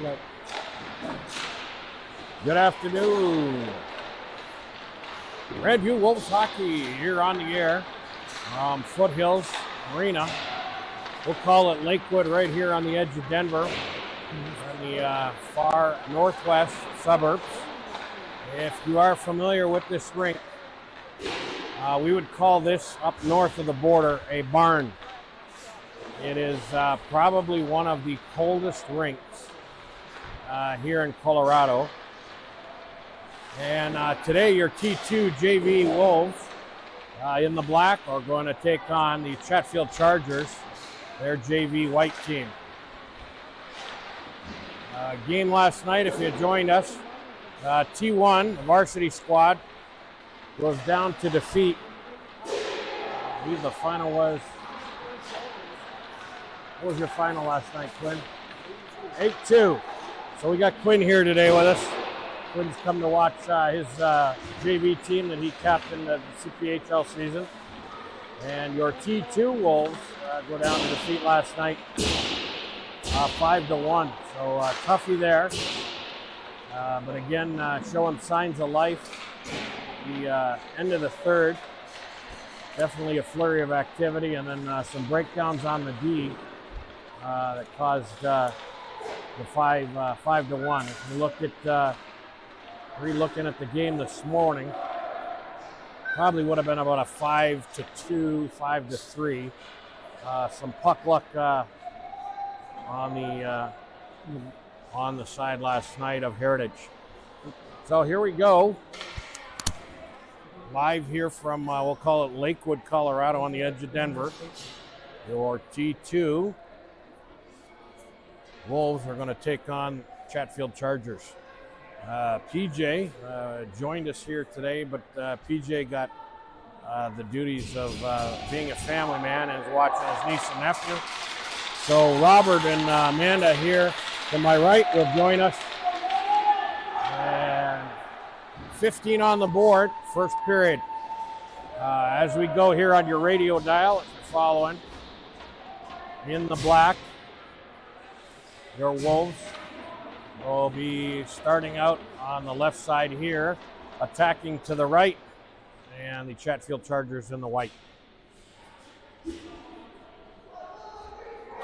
Yep. Good afternoon. Grandview Wolves hockey here on the air from Foothills Arena. We'll call it Lakewood, right here on the edge of Denver, in the far northwest suburbs. If you are familiar with this rink, we would call this up north of the border a barn. It is probably one of the coldest rinks here in Colorado. And today your T2 JV Wolves in the black are going to take on the Chatfield Chargers, their JV white team. Game last night, if you joined us, T1, the varsity squad, goes down to defeat. I believe the final was, what was your final last night, Quinn? 8-2. So we got Quinn here today with us. Quinn's come to watch his JV team that he captained the CPHL season. And your T2 Wolves go down to defeat last night 5-1. So toughie there. But again, showing signs of life. The end of the third, definitely a flurry of activity, and then some breakdowns on the D that caused the 5-1. If you look at re-looking at the game this morning, probably would have been about a 5-2, 5-3. Some puck luck on the side last night of Heritage. So here we go. Live here from, we'll call it Lakewood, Colorado, on the edge of Denver. Your T2 Wolves are going to take on Chatfield Chargers. PJ joined us here today, but PJ got the duties of being a family man and is watching his niece and nephew. So Robert and Amanda here to my right will join us. And 15 on the board, first period. As we go here on your radio dial, if you're following, in the black, your Wolves will be starting out on the left side here, attacking to the right, and the Chatfield Chargers in the white.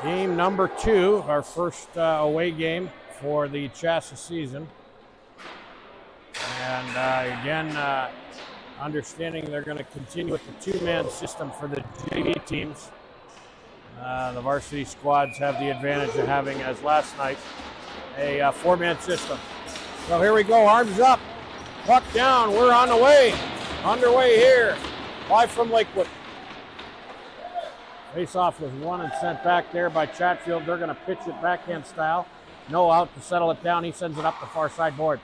Game number 2, our first away game for the Chassa season. And again, understanding they're going to continue with the two-man system for the JV teams. The varsity squads have the advantage of having, as last night, a four-man system. So here we go, arms up, puck down, we're on the way. Underway here, live from Lakewood. Face-off was won and sent back there by Chatfield. They're going to pitch it backhand style. No out to settle it down. He sends it up the far side boards.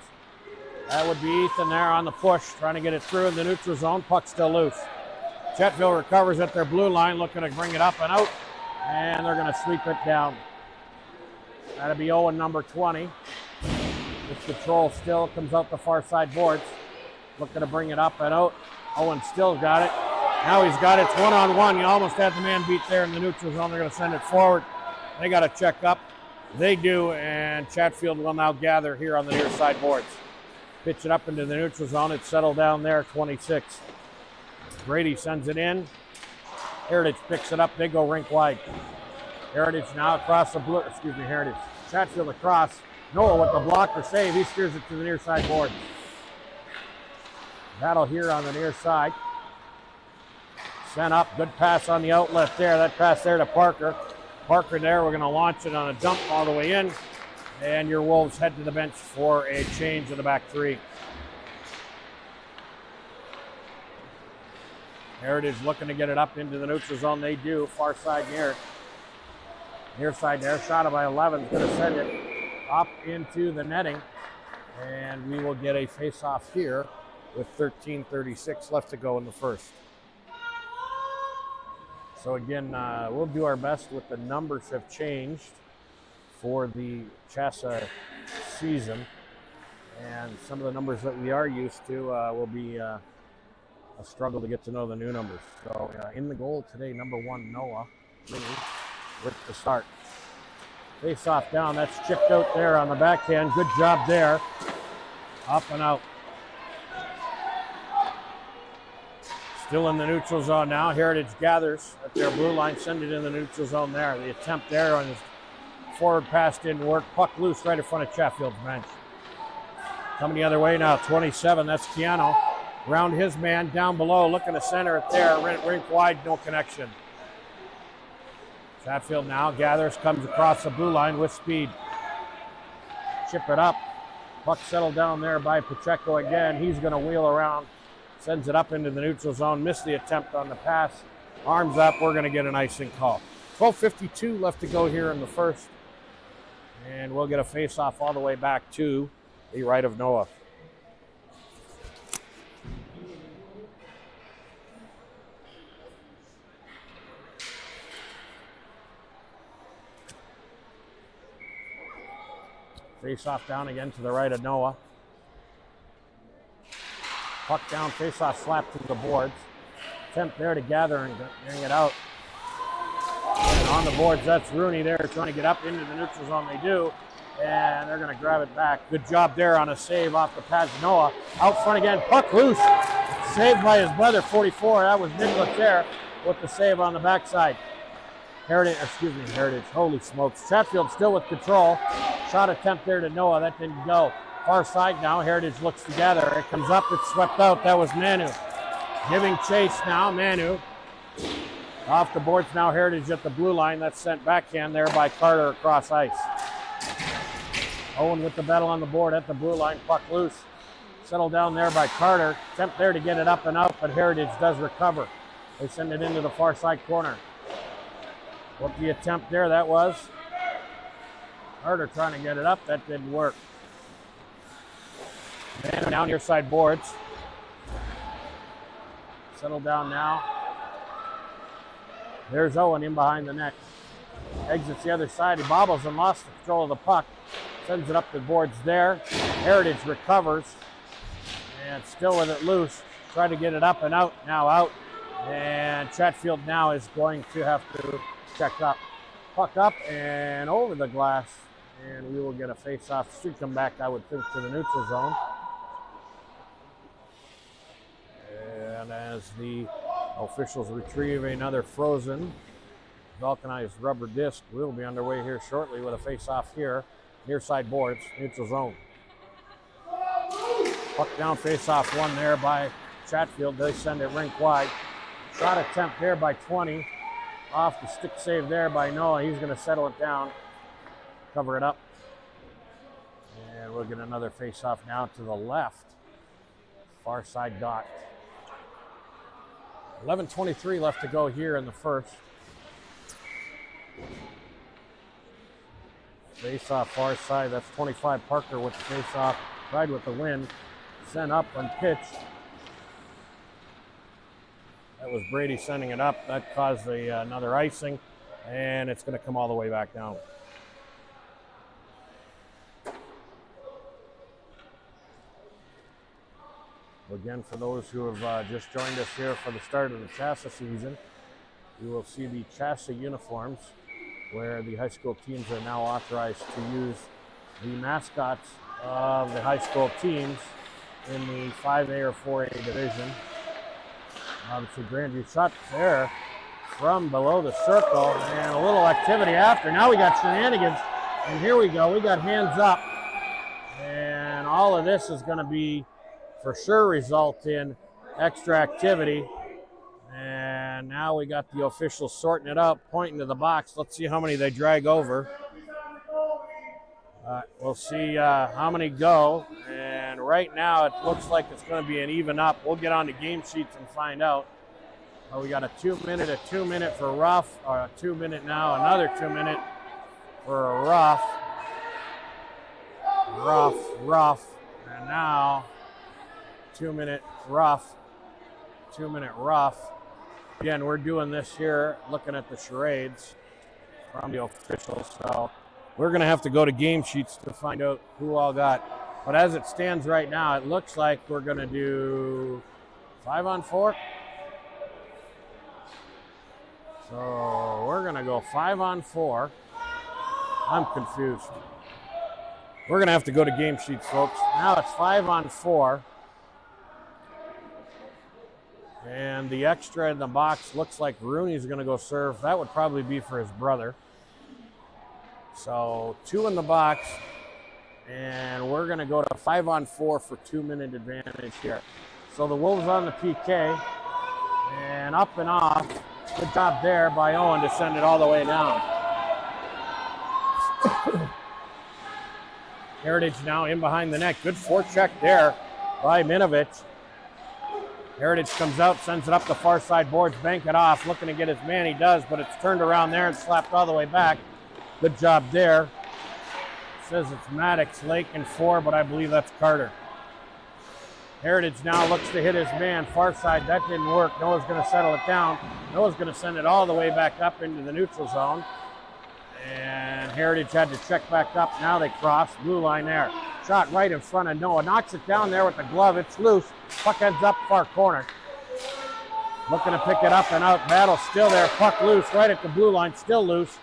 That would be Ethan there on the push, trying to get it through in the neutral zone. Puck still loose. Chatfield recovers at their blue line, looking to bring it up and out, and they're going to sweep it down. That'll be Owen, number 20. This control still comes out the far side boards. Looking to bring it up and out. Owen still got it. Now he's got it. It's one-on-one. You almost had the man beat there in the neutral zone. They're going to send it forward. They got to check up. They do, and Chatfield will now gather here on the near side boards. Pitch it up into the neutral zone. It's settled down there, 26. Brady sends it in. Heritage picks it up. They go rink wide. Heritage now across the blue. Heritage. Chatfield across. Noah with the blocker save. He steers it to the near side board. Battle here on the near side. Sent up. Good pass on the outlet there. That pass there to Parker. Parker there. We're going to launch it on a dump all the way in. And your Wolves head to the bench for a change of the back three. Heritage looking to get it up into the neutral zone. They do. Far side near side there. Shot by 11 is going to send it up into the netting. And we will get a face-off here with 13:36 left to go in the first. So again, we'll do our best with the numbers have changed for the Chassa season. And some of the numbers that we are used to will be a struggle to get to know the new numbers. So in the goal today, number 1, Noah with the start. Face off down. That's chipped out there on the backhand. Good job there. Up and out. Still in the neutral zone now. Heritage gathers at their blue line. Send it in the neutral zone there. The attempt there on his forward pass didn't work. Puck loose right in front of Chatfield's bench. Coming the other way now. 27. That's Keanu. Around his man down below. Looking to center it there. Rink wide. No connection. Chatfield now gathers. Comes across the blue line with speed. Chip it up. Puck settled down there by Pacheco again. He's going to wheel around. Sends it up into the neutral zone. Missed the attempt on the pass. Arms up. We're going to get an icing call. 12:52 left to go here in the first. And we'll get a face-off all the way back to the right of Noah. Face-off down again to the right of Noah. Puck down, face-off slap to the boards. Attempt there to gather and bring it out. And on the boards, that's Rooney there trying to get up into the neutral zone. They do, and they're going to grab it back. Good job there on a save off the pads. Noah out front again, puck loose. Saved by his brother, 44. That was Nicholas there with the save on the backside. Heritage. Holy smokes. Chatfield still with control. Shot attempt there to Noah. That didn't go. Far side now. Heritage looks together. It comes up. It's swept out. That was Manu. Giving chase now. Manu. Off the boards now. Heritage at the blue line. That's sent backhand there by Carter across ice. Owen with the battle on the board at the blue line. Puck loose. Settled down there by Carter. Attempt there to get it up and out, but Heritage does recover. They send it into the far side corner. What the attempt there that was. Carter trying to get it up. That didn't work. Man down near side boards. Settle down now. There's Owen in behind the net. Exits the other side. He bobbles and lost the control of the puck. Sends it up the boards there. Heritage recovers. And still with it loose. Trying to get it up and out. Now out. And Chatfield now is going to have to check up. Puck up and over the glass. And we will get a face-off. Should come back, I would think, to the neutral zone. And as the officials retrieve another frozen vulcanized rubber disc, we'll be underway here shortly with a face-off here. Near side boards, neutral zone. Puck down, face-off one there by Chatfield. They send it rink wide. Shot attempt there by 20. Off the stick save there by Noah. He's going to settle it down, cover it up. And we'll get another face-off now to the left. Far side dot. 11:23 left to go here in the first. Face-off far side. That's 25 Parker with the face-off. Tried with the win. Sent up and pitched. That was Brady sending it up. That caused another icing, and it's going to come all the way back down. Again, for those who have just joined us here for the start of the CHASA season, you will see the CHASA uniforms where the high school teams are now authorized to use the mascots of the high school teams in the 5A or 4A division. Obviously, Grandview shot there from below the circle, and a little activity after. Now we got shenanigans, and here we go. We got hands up, and all of this is going to be for sure result in extra activity. And now we got the officials sorting it out, pointing to the box. Let's see how many they drag over. We'll see how many go. And right now it looks like it's going to be an even up. We'll get on the game sheets and find out. We got a 2 minute, a 2 minute for rough, or a 2 minute now, another 2 minute for a rough. Rough. And now 2 minute rough, 2 minute rough. Again, we're doing this here, looking at the charades from the officials. So we're going to have to go to game sheets to find out who all got. But as it stands right now, it looks like we're going to do 5-on-4. So we're going to go 5-on-4. I'm confused. We're going to have to go to game sheets, folks. Now it's 5-on-4. And the extra in the box looks like Rooney's going to go serve. That would probably be for his brother. So 2 in the box. And we're going to go to 5-on-4 for 2-minute advantage here. So the Wolves on the PK. And up and off. Good job there by Owen to send it all the way down. Heritage now in behind the net. Good forecheck there by Minovich. Heritage comes out, sends it up the far side boards, bank it off, looking to get his man. He does, but it's turned around there and slapped all the way back. Good job there. It says it's Maddox, Lake, and 4, but I believe that's Carter. Heritage now looks to hit his man. Far side, that didn't work. Noah's going to settle it down. Noah's going to send it all the way back up into the neutral zone. And Heritage had to check back up. Now they cross. Blue line there. Shot right in front of Noah. Knocks it down there with the glove. It's loose. Puck ends up far corner. Looking to pick it up and out. Battle still there. Puck loose right at the blue line. Still loose.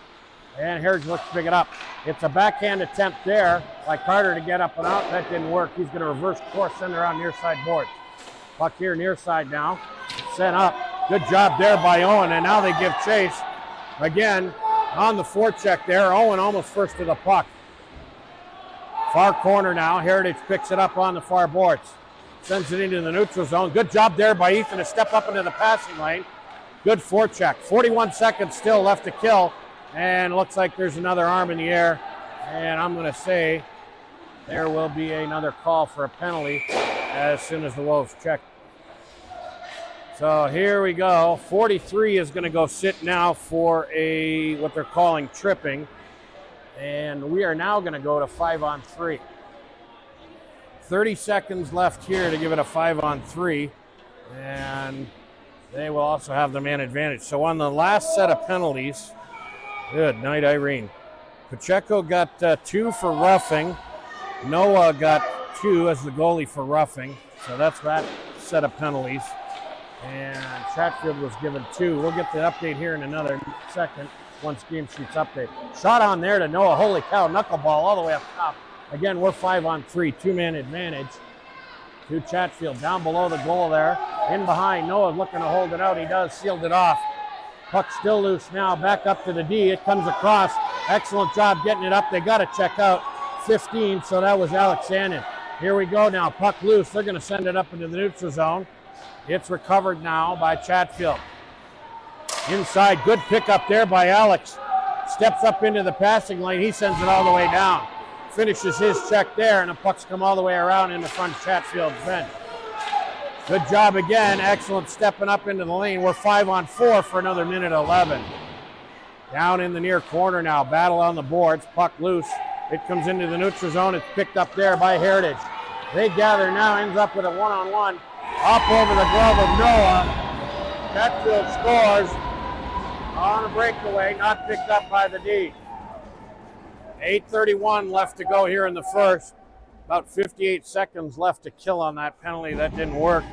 And Heritage looks to pick it up. It's a backhand attempt there by Carter to get up and out. That didn't work. He's going to reverse course, send it around near side boards. Puck here near side now. Sent up. Good job there by Owen. And now they give chase. Again, on the forecheck there. Owen almost first to the puck. Far corner now. Heritage picks it up on the far boards. Sends it into the neutral zone. Good job there by Ethan to step up into the passing lane. Good forecheck. 41 seconds still left to kill. And looks like there's another arm in the air. And I'm going to say there will be another call for a penalty as soon as the Wolves check. So here we go. 43 is going to go sit now for a what they're calling tripping. And we are now going to go to 5-on-3. 30 seconds left here to give it a 5-on-3. And they will also have the man advantage. So on the last set of penalties, good night, Irene. Pacheco got 2 for roughing. Noah got 2 as the goalie for roughing. So that's that set of penalties. And Chatfield was given 2. We'll get the update here in another second once game sheets update. Shot on there to Noah. Holy cow, knuckleball all the way up top. Again, we're 5-on-3, 2-man advantage to Chatfield. Down below the goal there. In behind, Noah looking to hold it out. He does, sealed it off. Puck still loose now, back up to the D. It comes across. Excellent job getting it up. They got to check out 15, so that was Alex Sandin. Here we go now, puck loose. They're going to send it up into the neutral zone. It's recovered now by Chatfield. Inside, good pickup there by Alex. Steps up into the passing lane. He sends it all the way down. Finishes his check there, and the pucks come all the way around in the front Chatfield's bench. Good job again. Excellent stepping up into the lane. We're 5-on-4 for another minute 11. Down in the near corner now. Battle on the boards. Puck loose. It comes into the neutral zone. It's picked up there by Heritage. They gather now. Ends up with a one-on-one. Up over the glove of Noah. Chatfield scores on a breakaway. Not picked up by the D. 8:31 left to go here in the first. About 58 seconds left to kill on that penalty. That didn't work.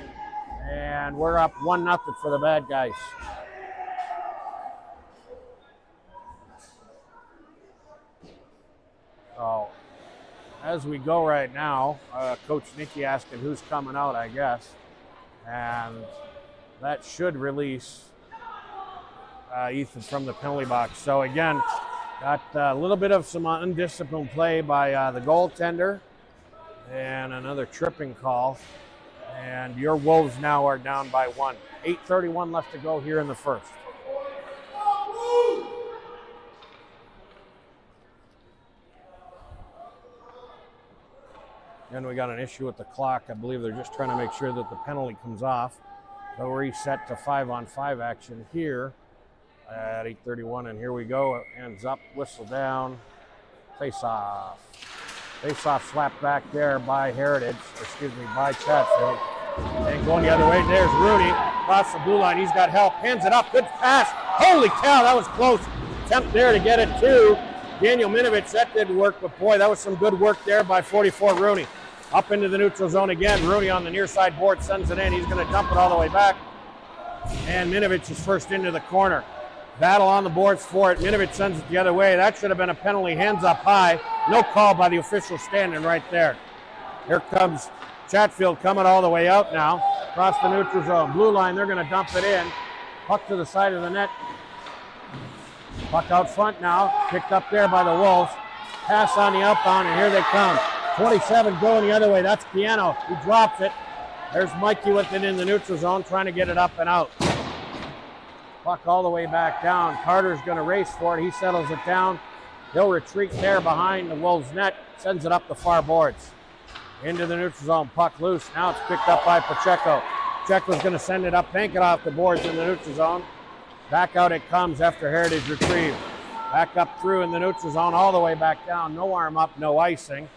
And we're up 1-0 for the bad guys. So, as we go right now, Coach Nicky asking who's coming out, I guess. And that should release Ethan from the penalty box. So again, got a little bit of some undisciplined play by the goaltender. And another tripping call. And your Wolves now are down by 1. 8:31 left to go here in the first. And we got an issue with the clock. I believe they're just trying to make sure that the penalty comes off. They'll reset to 5-on-5 action here at 8:31. And here we go. Hands up, whistle down, face off. Face-off slap back there by by Chatfield. And going the other way, there's Rooney. Across the blue line, he's got help. Hands it up, good pass. Holy cow, that was close. Attempt there to get it to Daniel Minovich. That didn't work, but boy, that was some good work there by 44 Rooney. Up into the neutral zone again. Rooney on the near side board sends it in. He's going to dump it all the way back. And Minovich is first into the corner. Battle on the boards for it. Minovich sends it the other way. That should have been a penalty. Hands up high. No call by the official standing right there. Here comes Chatfield coming all the way out now. Across the neutral zone. Blue line, they're going to dump it in. Puck to the side of the net. Puck out front now. Picked up there by the Wolves. Pass on the outbound, and here they come. 27 going the other way. That's Piano. He drops it. There's Mikey with it in the neutral zone, trying to get it up and out. Puck all the way back down. Carter's going to race for it. He settles it down. He'll retreat there behind the Wolves net. Sends it up the far boards. Into the neutral zone. Puck loose. Now it's picked up by Pacheco. Pacheco's going to send it up, bank it off the boards in the neutral zone. Back out it comes after Heritage retrieve. Back up through in the neutral zone, all the way back down. No arm up, no icing.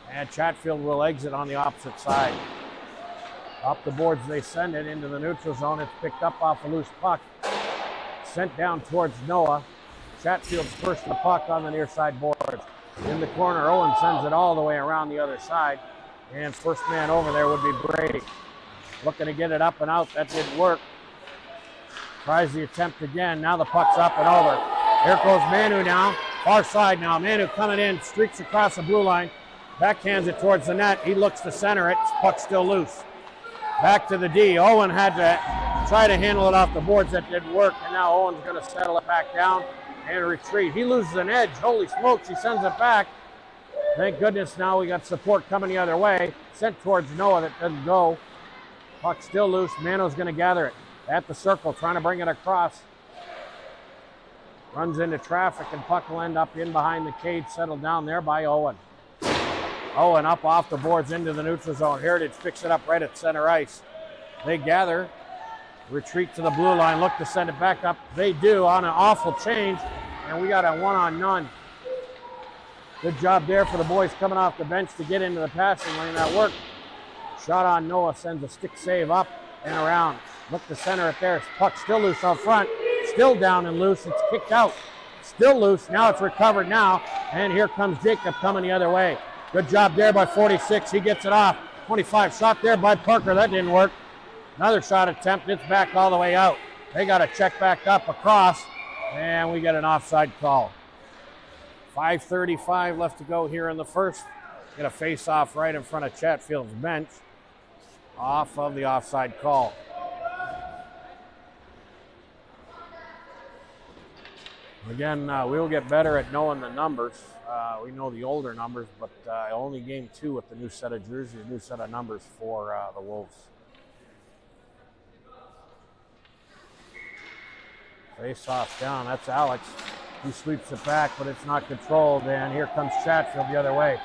And Chatfield will exit on the opposite side. Up the boards they send it into the neutral zone. It's picked up off a loose puck. Sent down towards Noah. Chatfield's first to the puck on the near side boards. In the corner, Owen sends it all the way around the other side. And first man over there would be Brady. Looking to get it up and out. That didn't work. Tries the attempt again. Now the puck's up and over. Here goes Manu now. Far side now. Manu coming in. Streaks across the blue line. Backhands it towards the net. He looks to center it. Puck's still loose. Back to the D. Owen had to try to handle it off the boards. That didn't work. And now Owen's going to settle it back down and retreat. He loses an edge. Holy smokes. He sends it back. Thank goodness now we got support coming the other way. Sent towards Noah. That doesn't go. Puck still loose. Mano's going to gather it at the circle, trying to bring it across. Runs into traffic, and puck will end up in behind the cage, settled down there by Owen. Owen up off the boards into the neutral zone. Heritage picks it up right at center ice. They gather, retreat to the blue line, look to send it back up. They do on an awful change, and we got a one-on-none. Good job there for the boys coming off the bench to get into the passing lane. That worked. Shot on Noah, sends a stick save up and around. Look to center it there. Puck still loose out front. Still down and loose. It's kicked out. Still loose. Now it's recovered now. And here comes Jacob coming the other way. Good job there by 46. He gets it off. 25. Shot there by Parker. That didn't work. Another shot attempt. It's back all the way out. They got to check back up across. And we get an offside call. 5:35 left to go here in the first. Get a face-off right in front of Chatfield's bench. Off of the offside call. Again, we'll get better at knowing the numbers. We know the older numbers, but only game 2 with the new set of jerseys, new set of numbers for the Wolves. Face off down, that's Alex. He sweeps it back, but it's not controlled, and here comes Chatfield the other way.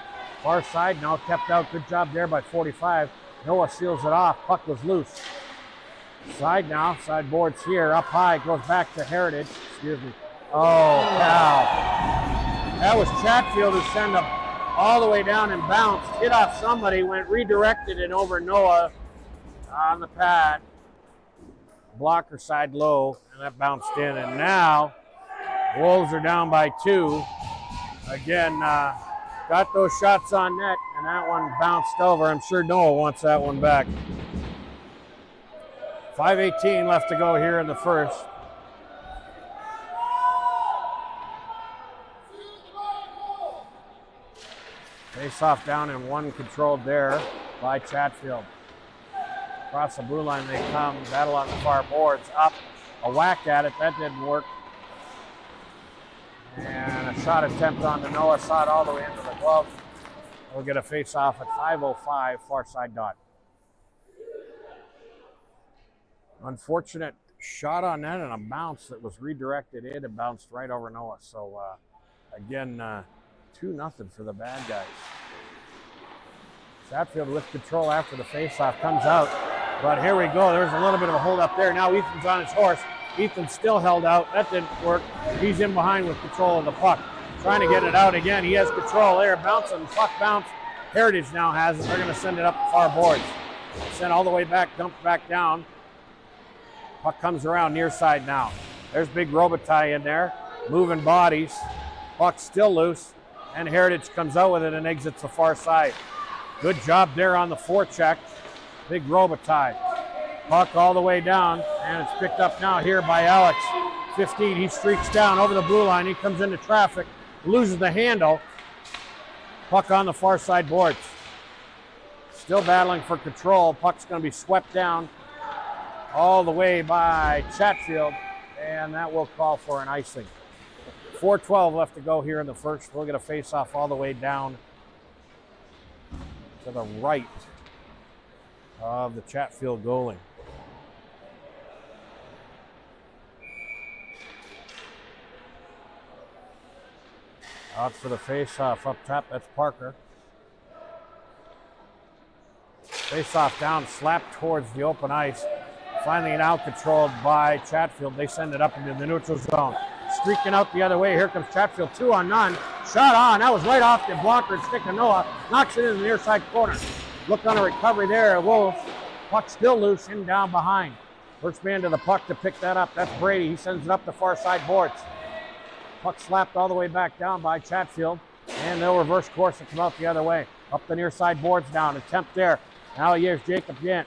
Far side now, kept out. Good job there by 45. Noah seals it off. Puck was loose. Side now, side boards here, up high, goes back to Heritage. Excuse me. Oh, cow. That was Chatfield who sent up all the way down and bounced. Hit off somebody, went redirected and over Noah on the pad. Blocker side low, and that bounced in. And now, Wolves are down by 2. Again, got those shots on net, and that one bounced over. I'm sure Noah wants that one back. 5:18 left to go here in the first. Face off down and one controlled there by Chatfield. Across the blue line they come. Battle on the far boards. Up. A whack at it. That didn't work. And a shot attempt on the Noah. Shot all the way into the glove. We'll get a face off at 5:05 far side dot. Unfortunate shot on that and a bounce that was redirected in and bounced right over Noah. So again, 2-0 for the bad guys. Chatfield with control after the face-off comes out. But here we go. There's a little bit of a hold up there. Now Ethan's on his horse. Ethan's still held out. That didn't work. He's in behind with control of the puck. Trying to get it out again. He has control there. Bouncing. Puck bounce. Heritage now has it. They're going to send it up the far boards. Sent all the way back. Dumped back down. Puck comes around near side now. There's big Robitaille in there. Moving bodies. Puck still loose. And Heritage comes out with it and exits the far side. Good job there on the forecheck. Big Robitaille. Puck all the way down, and it's picked up now here by Alex. 15, he streaks down over the blue line. He comes into traffic, loses the handle. Puck on the far side boards. Still battling for control. Puck's going to be swept down all the way by Chatfield, and that will call for an icing. 4:12 left to go here in the first. We'll get a face-off all the way down to the right of the Chatfield goalie. Out for the face-off up top, that's Parker. Face-off down, slapped towards the open ice. Finally now controlled by Chatfield. They send it up into the neutral zone. Streaking out the other way, here comes Chatfield, 2-on-none. Shot on, that was right off the blocker and stick of Noah. Knocks it into the near side corner. Look on a recovery there, Wolves. Puck still loose, him down behind. First man to the puck to pick that up, that's Brady. He sends it up the far side boards. Puck slapped all the way back down by Chatfield, and they'll reverse course and come out the other way. Up the near side boards down, attempt there. Now here's Jacob Yant.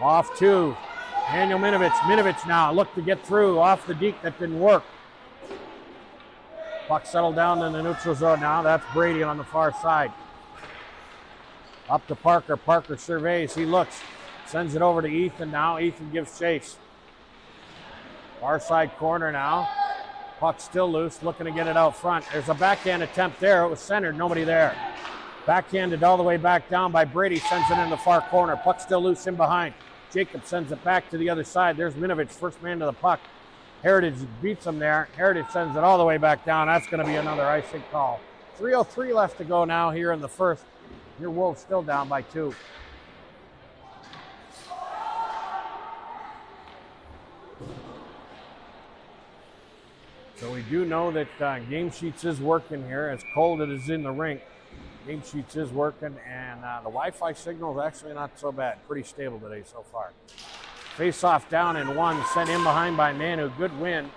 Off to Daniel Minovich. Minovich now look to get through off the deke, that didn't work. Puck settled down in the neutral zone now. That's Brady on the far side. Up to Parker. Parker surveys, he looks, sends it over to Ethan now. Ethan gives chase. Far side corner now. Puck still loose, looking to get it out front. There's a backhand attempt there. It was centered, nobody there. Backhanded all the way back down by Brady, sends it in the far corner. Puck still loose in behind. Jacob sends it back to the other side. There's Minovich, first man to the puck. Heritage beats him there. Heritage sends it all the way back down. That's going to be another icing call. 3:03 left to go now here in the first. Your Wolves still down by 2. So we do know that Game Sheets is working here. As cold as it is in the rink, Game Sheets is working, and the Wi-Fi signal is actually not so bad. Pretty stable today so far. Face-off down and 1, sent in behind by Manu. Good win.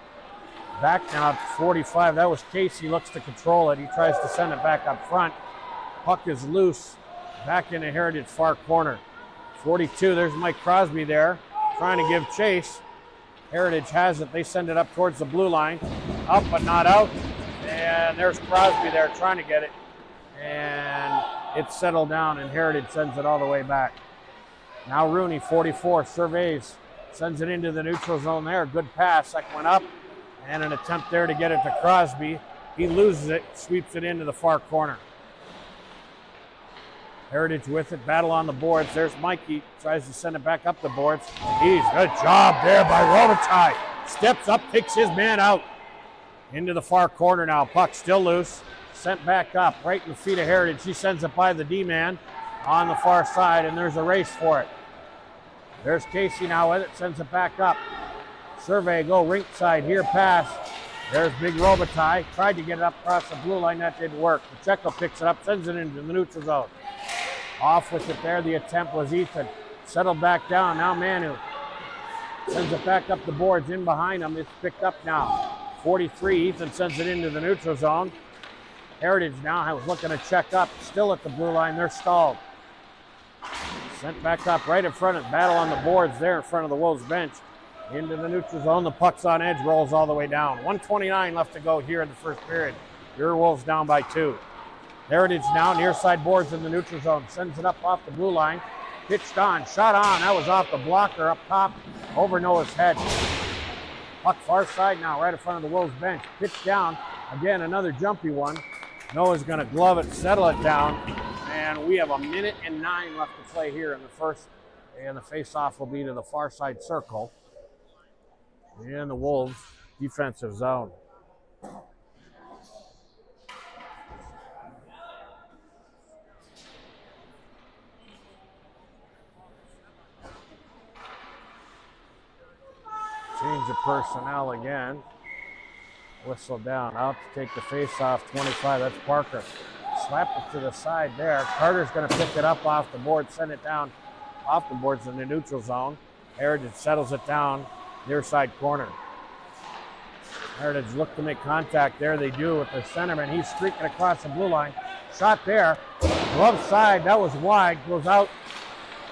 Back now at 45. That was Casey. Looks to control it. He tries to send it back up front. Puck is loose. Back into Heritage far corner. 42. There's Mike Crosby there, trying to give chase. Heritage has it. They send it up towards the blue line. Up but not out. And there's Crosby there trying to get it. And it's settled down, and Heritage sends it all the way back. Now Rooney, 44, surveys, sends it into the neutral zone there. Good pass. That went up. And an attempt there to get it to Crosby. He loses it, sweeps it into the far corner. Heritage with it, battle on the boards. There's Mikey, tries to send it back up the boards. Good job there by Robitaille. Steps up, takes his man out. Into the far corner now. Puck still loose. Sent back up, right in the feet of Heritage. He sends it by the D-man on the far side, and there's a race for it. There's Casey now with it, sends it back up. Survey, go rink side, here pass. There's big Robitaille. Tried to get it up across the blue line, that didn't work. Pacheco picks it up, sends it into the neutral zone. Off with it there, the attempt was Ethan. Settled back down, now Manu. Sends it back up the boards, in behind him, it's picked up now. 43, Ethan sends it into the neutral zone. Heritage now, I was looking to check up, still at the blue line, they're stalled. Sent back up right in front of battle on the boards there in front of the Wolves bench. Into the neutral zone, the puck's on edge, rolls all the way down. 1:29 left to go here in the first period. Your Wolves down by 2. Heritage now, near side boards in the neutral zone. Sends it up off the blue line. Pitched on, shot on, that was off the blocker up top, over Noah's head. Puck far side now, right in front of the Wolves bench. Pitched down, again another jumpy one. Noah's going to glove it, settle it down, and we have 1:09 left to play here in the first, and the face-off will be to the far side circle in the Wolves defensive zone. Change of personnel again. Whistle down, out to take the face-off, 25, that's Parker. Slapped it to the side there. Carter's going to pick it up off the board, send it down off the boards in the neutral zone. Heritage settles it down, near side corner. Heritage look to make contact there, they do with the centerman. He's streaking across the blue line. Shot there, glove side, that was wide, goes out.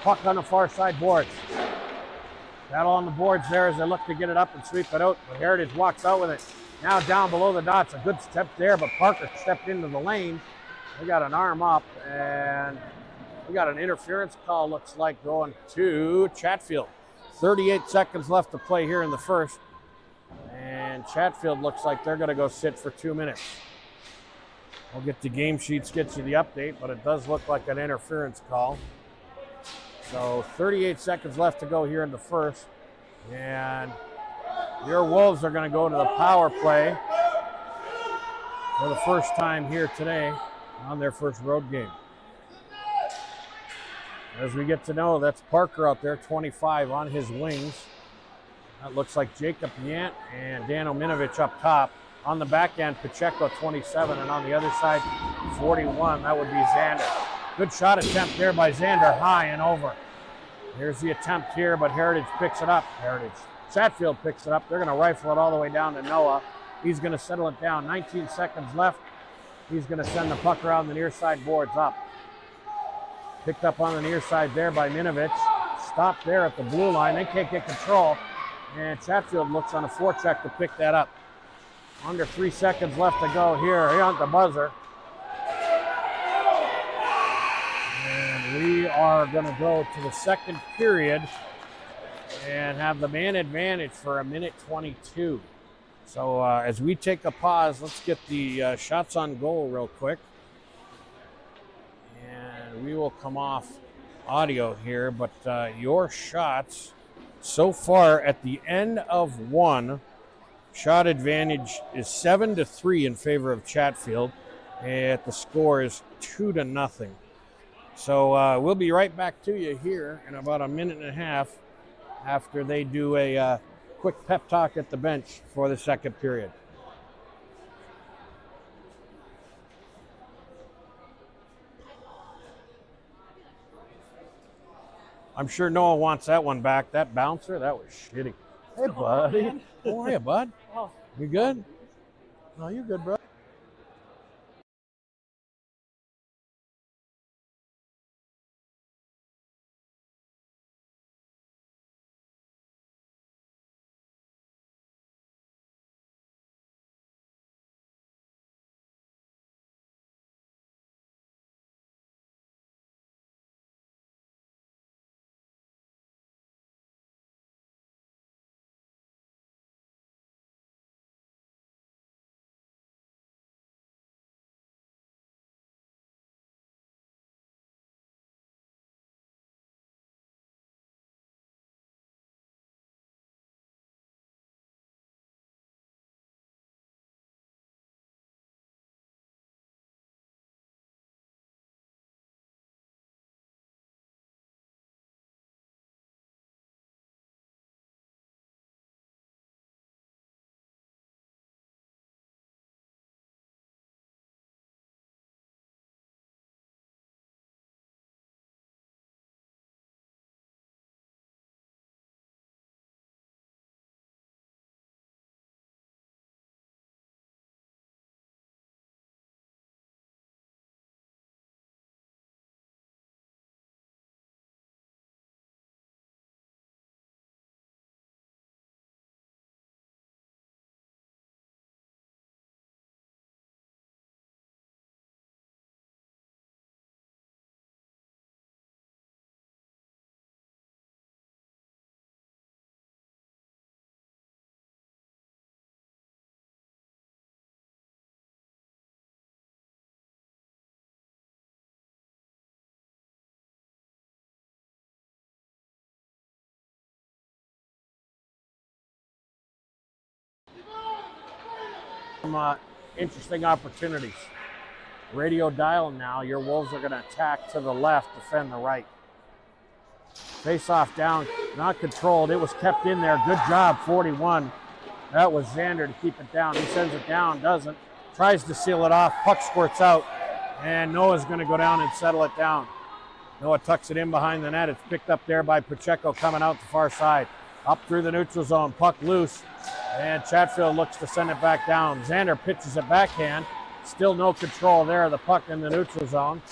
Puck on the far side boards. Battle on the boards there as they look to get it up and sweep it out. But Heritage walks out with it. Now down below the dots. A good step there, but Parker stepped into the lane. They got an arm up, and we got an interference call, looks like, going to Chatfield. 38 seconds left to play here in the first. And Chatfield looks like they're going to go sit for 2 minutes. We'll get the game sheets, get you the update, but it does look like an interference call. So 38 seconds left to go here in the first. And your Wolves are going to go to the power play for the first time here today on their first road game. As we get to know, that's Parker out there, 25 on his wings. That looks like Jacob Yant and Dan Ominovich up top. On the back end, Pacheco, 27, and on the other side, 41. That would be Xander. Good shot attempt there by Xander, high and over. Here's the attempt here, but Heritage picks it up. Chatfield picks it up. They're going to rifle it all the way down to Noah. He's going to settle it down. 19 seconds left. He's going to send the puck around the near side boards up. Picked up on the near side there by Minovich. Stopped there at the blue line. They can't get control. And Chatfield looks on a forecheck to pick that up. Under 3 seconds left to go here on the buzzer. And we are going to go to the second period and have the man advantage for 1:22. So as we take a pause, let's get the shots on goal real quick. And we will come off audio here, but your shots so far at the end of one, shot advantage is 7-3 in favor of Chatfield, and the score is 2-0. So we'll be right back to you here in about a minute and a half after they do a quick pep talk at the bench for the second period. I'm sure Noah wants that one back. That bouncer, that was shitty. Hey, buddy. How are you, bud? Oh. You good? No, you're good, bro. Some interesting opportunities. Radio dial now. Your Wolves are going to attack to the left, defend the right. Face off down, not controlled. It was kept in there. Good job, 41. That was Xander to keep it down. He sends it down, doesn't. Tries to seal it off. Puck squirts out, and Noah's going to go down and settle it down. Noah tucks it in behind the net. It's picked up there by Pacheco coming out the far side. Up through the neutral zone, puck loose, and Chatfield looks to send it back down. Xander pitches it backhand. Still no control there of the puck in the neutral zone.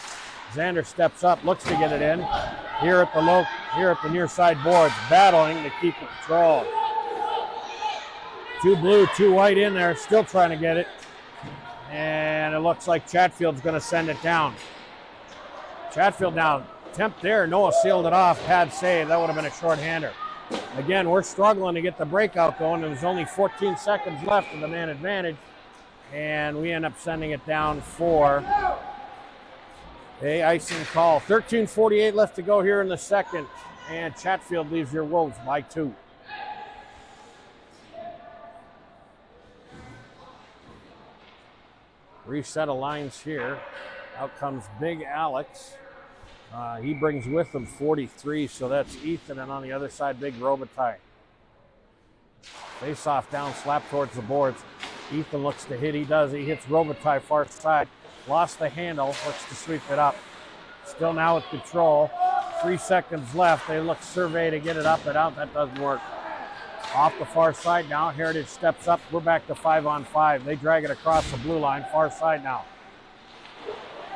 Xander steps up, looks to get it in. Here at the low here at the near side boards, battling to keep the control. 2 blue, 2 white in there, still trying to get it. And it looks like Chatfield's going to send it down. Chatfield down. Attempt there. Noah sealed it off. Pad save. That would have been a short-hander. Again, we're struggling to get the breakout going. There's only 14 seconds left in the man advantage. And we end up sending it down for a icing call. 13:48 left to go here in the second. And Chatfield leaves your Wolves by 2. Reset of lines here. Out comes Big Alex. He brings with him 43, so that's Ethan, and on the other side, Big Robitaille. Face off down, slap towards the boards. Ethan looks to hit. He does. He hits Robitaille far side. Lost the handle. Looks to sweep it up. Still now with control. 3 seconds left. They look survey to get it up and out. That doesn't work. Off the far side now. Heritage steps up. We're back to 5-on-5. They drag it across the blue line. Far side now.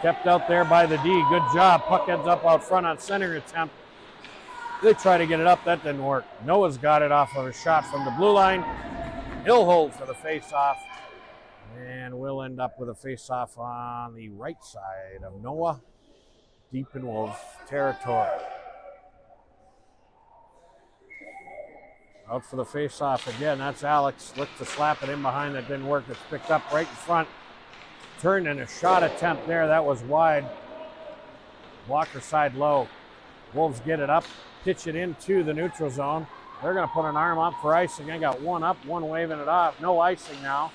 Kept out there by the D. Good job. Puck ends up out front on center attempt. They try to get it up. That didn't work. Noah's got it off of a shot from the blue line. He'll hold for the face-off. And we'll end up with a face-off on the right side of Noah. Deep in Wolves territory. Out for the face-off again. That's Alex. Looked to slap it in behind. That didn't work. It's picked up right in front. Turned in a shot attempt there. That was wide. Blocker side low. Wolves get it up. Pitch it into the neutral zone. They're going to put an arm up for icing. They got one up, one waving it off. No icing now.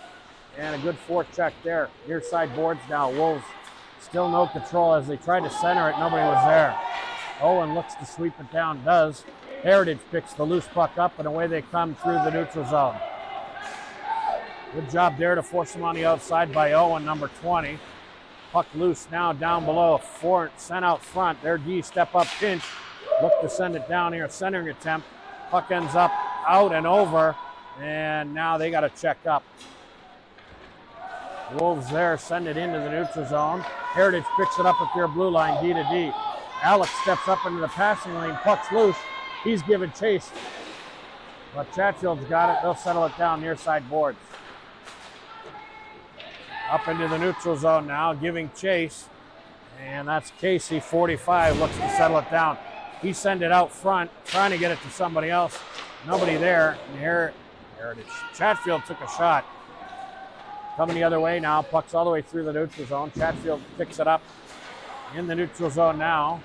And a good forecheck there. Near side boards now. Wolves still no control as they tried to center it. Nobody was there. Owen looks to sweep it down. Does. Heritage picks the loose puck up, and away they come through the neutral zone. Good job there to force him on the outside by Owen, number 20. Puck loose now down below. Sent out front. Their D step up pinch. Look to send it down here. Centering attempt. Puck ends up out and over. And now they got to check up. Wolves there send it into the neutral zone. Heritage picks it up at their blue line, D to D. Alex steps up into the passing lane. Puck's loose. He's giving chase. But Chatfield's got it. They'll settle it down near side boards. Up into the neutral zone now, giving chase. And that's Casey, 45, looks to settle it down. He sent it out front, trying to get it to somebody else. Nobody there. And Heritage. Chatfield took a shot. Coming the other way now. Puck's all the way through the neutral zone. Chatfield picks it up in the neutral zone now.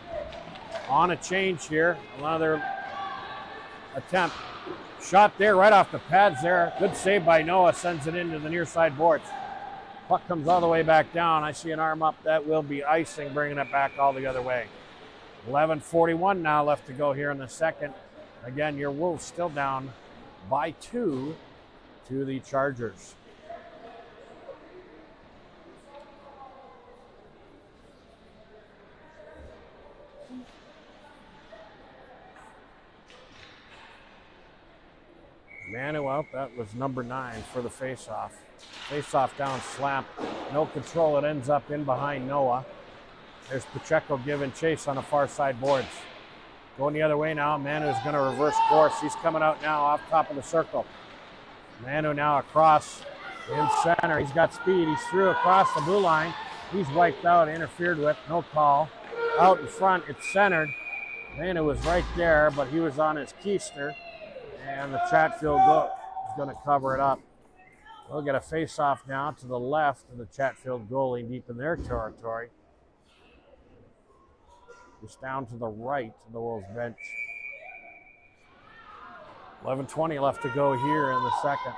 On a change here. Another attempt. Shot there right off the pads there. Good save by Noah. Sends it into the near side boards. Puck comes all the way back down. I see an arm up. That will be icing, bringing it back all the other way. 11:41 now left to go here in the second. Again, your Wolves still down by 2 to the Chargers. Manu out. That was number 9 for the face-off. Face-off down, slap. No control. It ends up in behind Noah. There's Pacheco giving chase on the far side boards. Going the other way now. Manu's going to reverse course. He's coming out now off top of the circle. Manu now across in center. He's got speed. He's through across the blue line. He's wiped out, interfered with. No call. Out in front, it's centered. Manu was right there, but he was on his keister. And the Chatfield is going to cover it up. We'll get a face-off now to the left of the Chatfield goalie deep in their territory. Just down to the right of the Wolves bench. 11:20 left to go here in the second.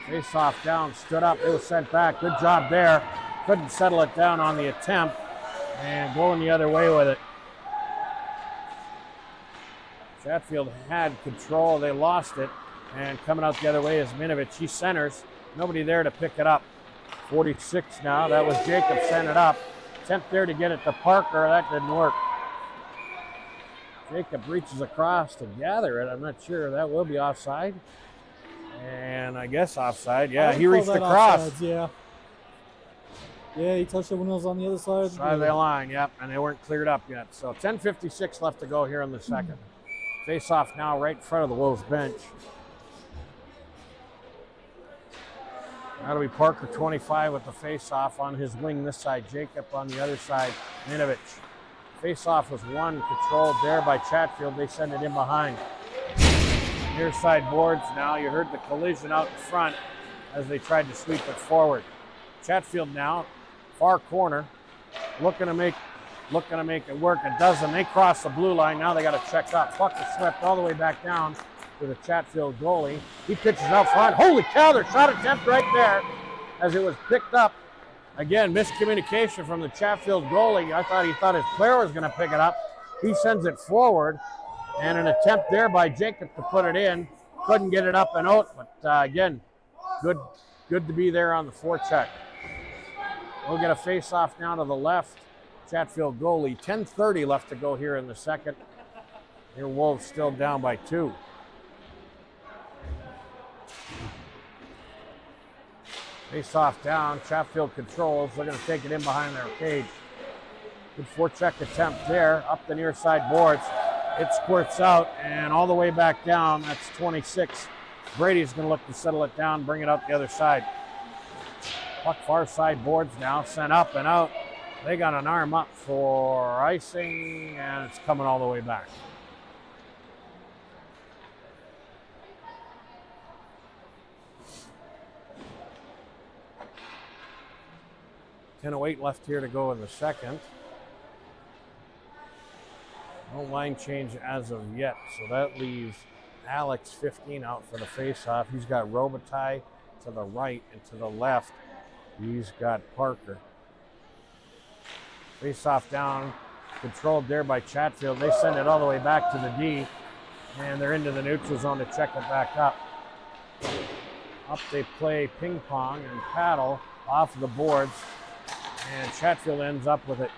Face-off down, stood up, it was sent back. Good job there. Couldn't settle it down on the attempt. And going the other way with it. Chatfield had control, they lost it, and coming out the other way is Minovich. He centers, nobody there to pick it up. 46 now, that was Jacob sent it up. Attempt there to get it to Parker, that didn't work. Jacob reaches across to gather it, I'm not sure, that will be offside. And I guess offside, yeah, he reached across. Offsides, yeah. Yeah, he touched it when it was on the other side. Side of the line, yep, and they weren't cleared up yet. So 10:56 left to go here in the second. Face off now right in front of the Wolves bench. That'll be Parker, 25, with the face-off on his wing this side. Jacob on the other side. Minovich. Face-off was won, controlled there by Chatfield. They send it in behind. Near side boards now. You heard the collision out in front as they tried to sweep it forward. Chatfield now, far corner, looking to make it work. It doesn't. They cross the blue line. Now they got to check up. Puck is swept all the way back down to the Chatfield goalie. He pitches out front. Holy cow, their shot attempt right there as it was picked up. Again, miscommunication from the Chatfield goalie. He thought his player was going to pick it up. He sends it forward, and an attempt there by Jacob to put it in. Couldn't get it up and out, but again, good to be there on the forecheck. We'll get a face-off now to the left. Chatfield goalie. 10:30 left to go here in the second. Here, Wolves still down by 2. Face-off down. Chatfield controls. They're going to take it in behind their cage. Good forecheck attempt there. Up the near side boards. It squirts out and all the way back down. That's 26. Brady's going to look to settle it down, bring it out the other side. Puck far side boards now. Sent up and out. They got an arm up for icing, and it's coming all the way back. .08 left here to go in the second. No line change as of yet, so that leaves Alex 15 out for the face-off. He's got Robitaille to the right, and to the left, he's got Parker. Face-off down, controlled there by Chatfield. They send it all the way back to the D, and they're into the neutral zone to check it back up. Up they play ping pong and paddle off the boards, and Chatfield ends up with it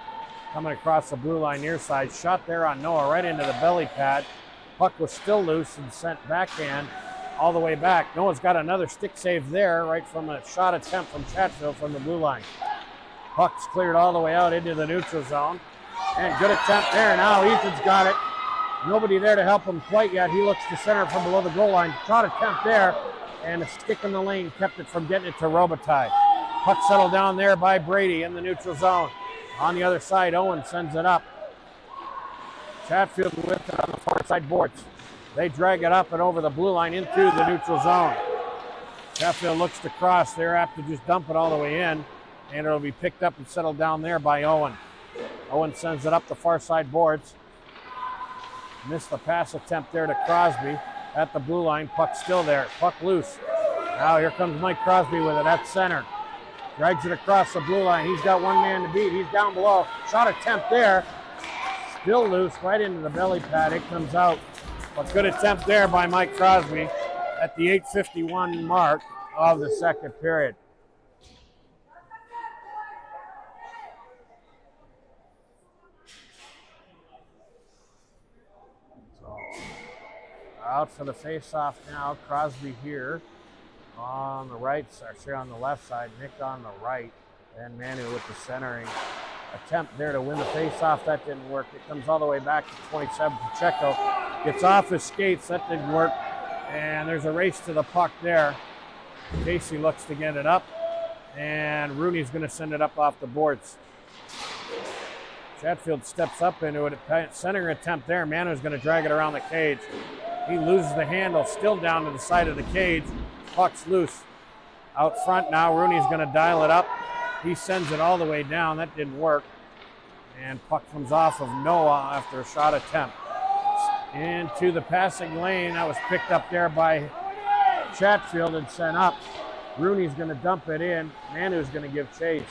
coming across the blue line near side. Shot there on Noah right into the belly pad. Puck was still loose and sent backhand all the way back. Noah's got another stick save there right from a shot attempt from Chatfield from the blue line. Puck's cleared all the way out into the neutral zone. And good attempt there. Now Ethan's got it. Nobody there to help him quite yet. He looks to center from below the goal line. Shot attempt there. And a stick in the lane kept it from getting it to Robitaille. Puck settled down there by Brady in the neutral zone. On the other side, Owen sends it up. Chatfield with it on the far side boards. They drag it up and over the blue line into the neutral zone. Chatfield looks to cross. They're apt to just dump it all the way in, and it'll be picked up and settled down there by Owen. Owen sends it up the far side boards. Missed the pass attempt there to Crosby at the blue line. Puck still there. Puck loose. Now here comes Mike Crosby with it at center. Drags it across the blue line. He's got one man to beat. He's down below. Shot attempt there. Still loose right into the belly pad. It comes out. But good attempt there by Mike Crosby at the 8:51 mark of the second period. So, out for the face-off now. Crosby here on the right, actually on the left side. Nick on the right. And Manu with the centering attempt there to win the face-off. That didn't work. It comes all the way back to 27. Pacheco gets off his skates. That didn't work. And there's a race to the puck there. Casey looks to get it up. And Rooney's going to send it up off the boards. Chatfield steps up into it. Center attempt there. Manu's going to drag it around the cage. He loses the handle, still down to the side of the cage. Puck's loose. Out front now, Rooney's going to dial it up. He sends it all the way down. That didn't work. And puck comes off of Noah after a shot attempt. Into the passing lane. That was picked up there by Chatfield and sent up. Rooney's going to dump it in. Manu's going to give chase.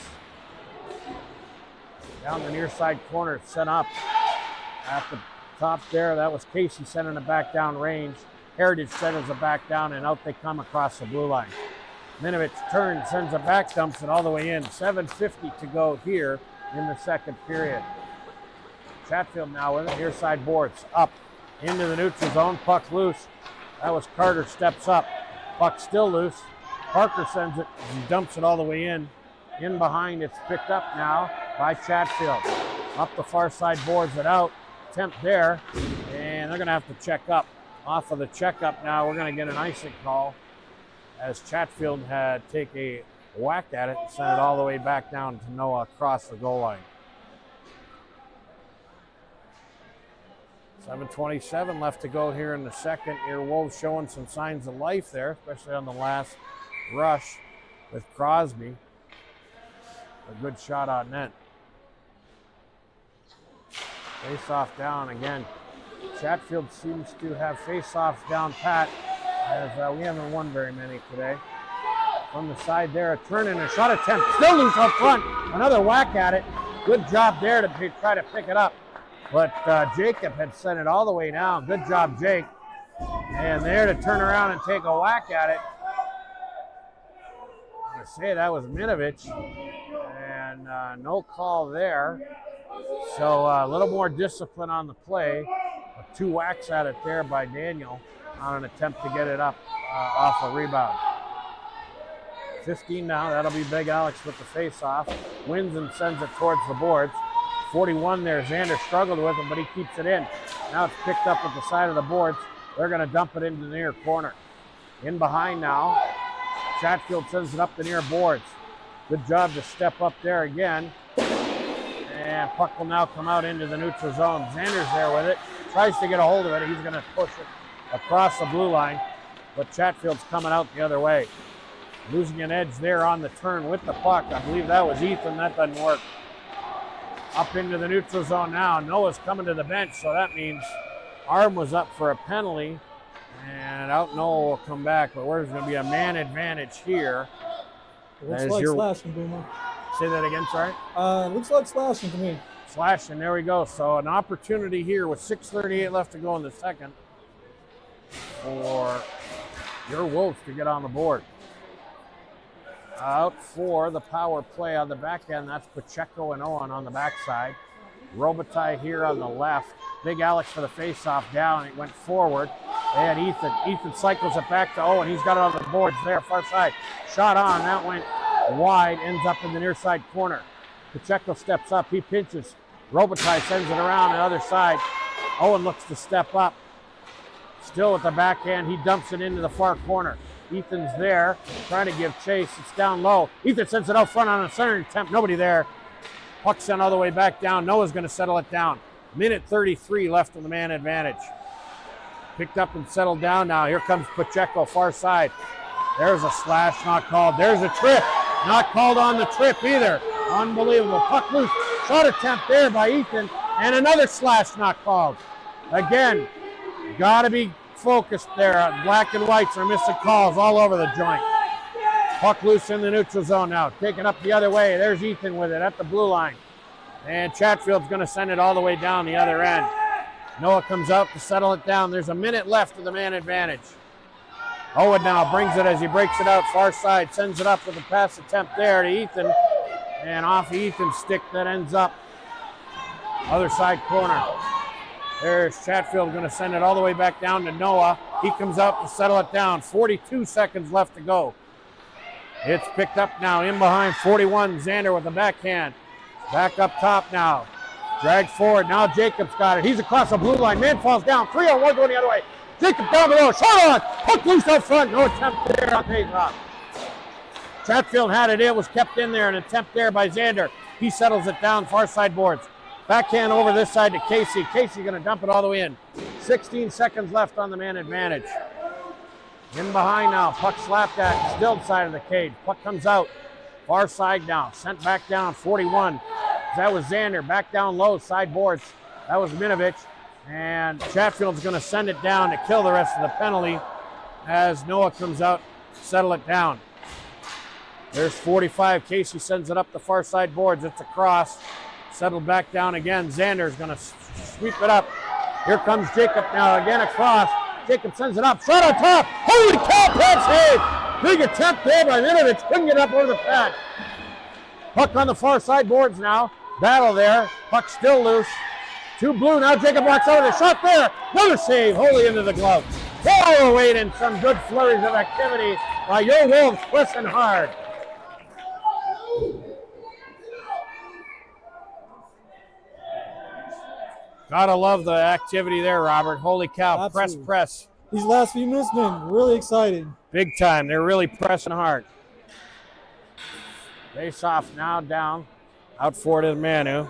Down the near side corner, sent up. At the top there, that was Casey sending it back down range. Heritage sends it back down, and out they come across the blue line. Minovich turns, sends it back, dumps it all the way in. 7:50 to go here in the second period. Chatfield now with it, near side boards, up into the neutral zone, puck loose. That was Carter, steps up. Puck still loose. Parker sends it and dumps it all the way in. In behind, it's picked up now by Chatfield. Up the far side boards it out. Attempt there, and they're going to have to check up. Off of the checkup now, we're going to get an icing call as Chatfield had take a whack at it and sent it all the way back down to Noah across the goal line. 7:27 left to go here in the second. Here, Wolves showing some signs of life there, especially on the last rush with Crosby. A good shot on net. Face-off down again. Chatfield seems to have face-offs down pat, as we haven't won very many today. From the side there, a turn and a shot attempt. Still loose up front. Another whack at it. Good job there to try to pick it up. But Jacob had sent it all the way down. Good job, Jake. And there to turn around and take a whack at it. I'm going to say that was Minovich. And no call there. So a little more discipline on the play. 2 whacks at it there by Daniel on an attempt to get it up off a rebound. 15 now. That'll be Big Alex with the face-off. Wins and sends it towards the boards. 41 there. Xander struggled with him, but he keeps it in. Now it's picked up at the side of the boards. They're going to dump it into the near corner. In behind now. Chatfield sends it up the near boards. Good job to step up there again. And puck will now come out into the neutral zone. Xander's there with it. Tries to get a hold of it. He's going to push it across the blue line. But Chatfield's coming out the other way. Losing an edge there on the turn with the puck. I believe that was Ethan. That doesn't work. Up into the neutral zone now. Noah's coming to the bench, so that means Arm was up for a penalty. And out Noah will come back. But there's going to be a man advantage here. It looks like slashing, Boomer. Say that again, sorry? Looks like slashing to me. Slashing, there we go. So an opportunity here with 6:38 left to go in the second for your Wolves to get on the board. Out for the power play on the back end. That's Pacheco and Owen on the backside. Robitaille here on the left. Big Alex for the face-off down. It went forward. And Ethan. Ethan cycles it back to Owen. He's got it on the boards there, far side. Shot on. That went wide. Ends up in the near side corner. Pacheco steps up. He pinches. Robitaille sends it around the other side. Owen looks to step up. Still at the backhand. He dumps it into the far corner. Ethan's there, trying to give chase. It's down low. Ethan sends it out front on a center attempt. Nobody there. Puck sent all the way back down. Noah's going to settle it down. Minute 33 left in the man advantage. Picked up and settled down now. Here comes Pacheco, far side. There's a slash, not called. There's a trip. Not called on the trip either. Unbelievable. Puck loose. Shot attempt there by Ethan. And another slash, not called. Again, got to be focused there. Black and whites are missing calls all over the joint. Puck loose in the neutral zone now. Taking up the other way. There's Ethan with it at the blue line. And Chatfield's going to send it all the way down the other end. Noah comes out to settle it down. There's a minute left of the man advantage. Owen now brings it as he breaks it out far side. Sends it up with a pass attempt there to Ethan. And off Ethan's stick that ends up other side corner. There's Chatfield going to send it all the way back down to Noah. He comes out to settle it down. 42 seconds left to go. It's picked up now in behind 41. Xander with the backhand. Back up top now. Dragged forward. Now Jacob's got it. He's across the blue line. Man falls down. 3-on-1 going the other way. Jacob down below. Shot on. Puck loose out front. No attempt there on face-off. Chatfield had it. It was kept in there. An attempt there by Xander. He settles it down far side boards. Backhand over this side to Casey. Casey going to dump it all the way in. 16 seconds left on the man advantage. In behind now. Puck slapped at still side of the cage. Puck comes out. Far side now. Sent back down. 41. That was Xander. Back down low. Side boards. That was Minovich. And Chatfield's going to send it down to kill the rest of the penalty as Noah comes out to settle it down. There's 45. Casey sends it up the far side boards. It's a cross. Settled back down again. Xander's going to sweep it up. Here comes Jacob now again across. Jacob sends it up. Shot on top. Holy cow, pad save. Big attempt there by Minovich. Couldn't get up over the pad. Puck on the far side boards now. Battle there. Puck still loose. Two blue. Now Jacob walks over the shot there. Another save. Wholly into the glove. Oh, wait, and some good flurries of activity by your Wolves pushing hard. Gotta love the activity there, Robert. Holy cow, Absolutely. press. These last few minutes been really exciting. Big time. They're really pressing hard. Face off now down. Out for it is Manu.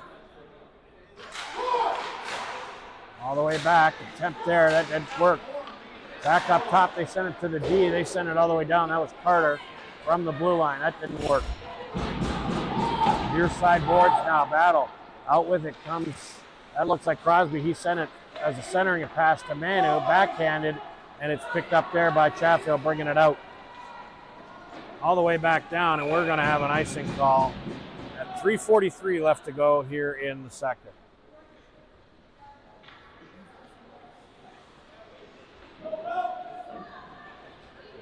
All the way back. Attempt there. That didn't work. Back up top. They sent it to the D. They sent it all the way down. That was Carter from the blue line. That didn't work. Near side boards now. Battle. Out with it comes. That looks like Crosby. He sent it as a centering pass to Manu. Backhanded. And it's picked up there by Chatfield, bringing it out. All the way back down, and we're going to have an icing call at 3:43 left to go here in the second.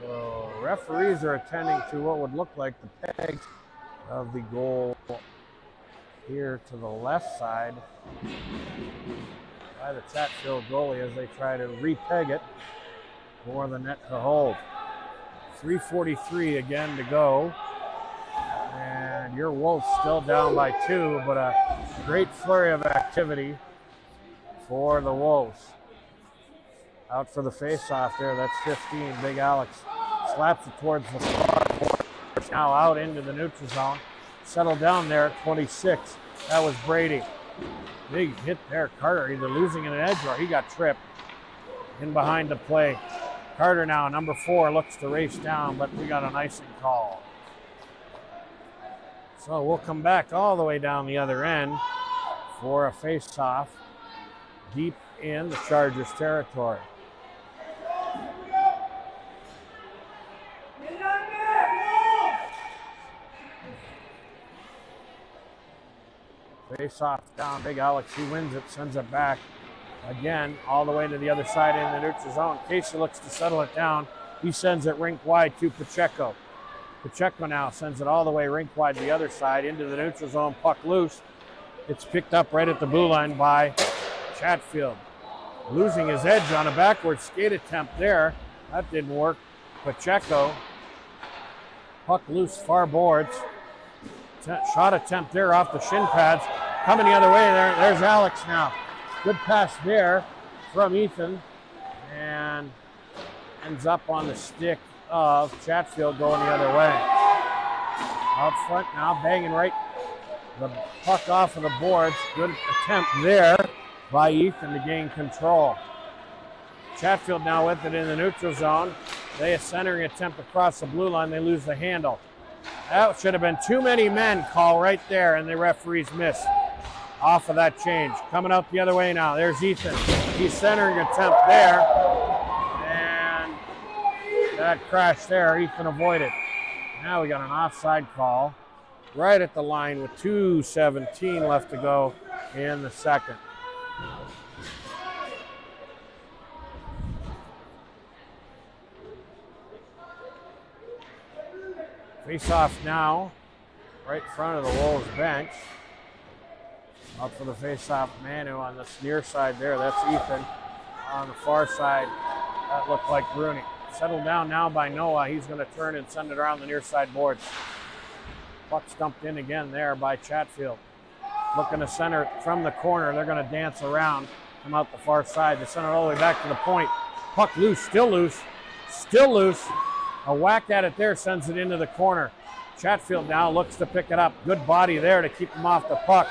So referees are attending to what would look like the pegs of the goal here to the left side by the Chatfield goalie as they try to repeg it for the net to hold. 3:43 again to go. And your Wolves still down by 2, but a great flurry of activity for the Wolves. Out for the face-off there, that's 15. Big Alex slaps it towards the far corner. Now out into the neutral zone. Settled down there at 26. That was Brady. Big hit there. Carter either losing an edge or he got tripped in behind the play. Carter now, number 4, looks to race down, but we got an icing call. So we'll come back all the way down the other end for a face-off deep in the Chargers territory. Face-off down, Big Alex, he wins it, sends it back. Again, all the way to the other side in the neutral zone. Casey looks to settle it down. He sends it rink wide to Pacheco. Pacheco now sends it all the way rink wide to the other side into the neutral zone. Puck loose. It's picked up right at the blue line by Chatfield. Losing his edge on a backward skate attempt there. That didn't work. Pacheco. Puck loose, far boards. Shot attempt there off the shin pads. Coming the other way there. There's Alex now. Good pass there from Ethan, and ends up on the stick of Chatfield going the other way. Out front now, banging right the puck off of the boards. Good attempt there by Ethan to gain control. Chatfield now with it in the neutral zone. They a centering attempt across the blue line. They lose the handle. That should have been too many men call right there, and the referees miss off of that change. Coming out the other way now. There's Ethan. He's centering attempt there. And that crash there, Ethan avoided. Now we got an offside call right at the line with 2:17 left to go in the second. Face off now, right in front of the Wolves bench. Up for the face-off, Manu on this near side there. That's Ethan. On the far side, that looked like Rooney. Settled down now by Noah. He's going to turn and send it around the near side boards. Puck stumped in again there by Chatfield. Looking to center it from the corner. They're going to dance around, come out the far side. They send it all the way back to the point. Puck loose, still loose, still loose. A whack at it there sends it into the corner. Chatfield now looks to pick it up. Good body there to keep him off the puck.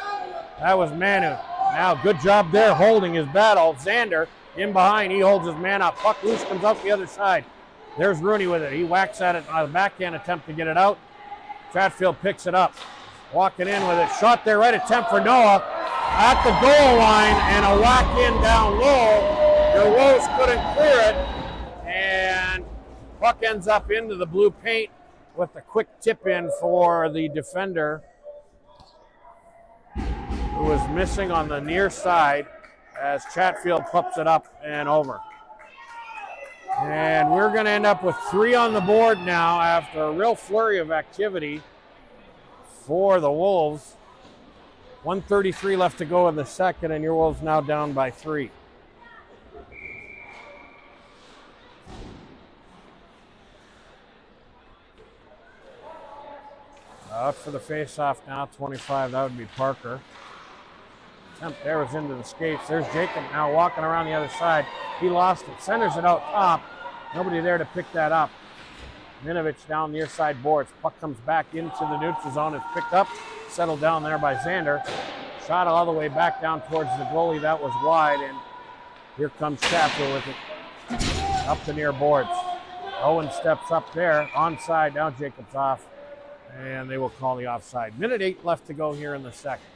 That was Manu. Now, good job there holding his battle. Xander in behind. He holds his man up. Puck loose, comes out the other side. There's Rooney with it. He whacks at it on a backhand attempt to get it out. Chatfield picks it up. Walking in with it. Shot there, right attempt for Noah. At the goal line, and a whack in down low. Your Wolves couldn't clear it. And puck ends up into the blue paint with a quick tip in for the defender, who was missing on the near side as Chatfield pups it up and over. And we're going to end up with 3 on the board now after a real flurry of activity for the Wolves. 1:33 left to go in the second, and your Wolves now down by 3. Out for the face-off now, 25, that would be Parker. attempt there was into the skates. There's Jacob now walking around the other side. He lost it, centers it out top. Nobody there to pick that up. Minovich down near side boards. Puck comes back into the neutral zone. It's picked up, settled down there by Xander. Shot all the way back down towards the goalie. That was wide, and here comes Chatfield with it up the near boards. Owen steps up there, onside. Now Jacob's off, and they will call the offside. Minute 8 left to go here in the second.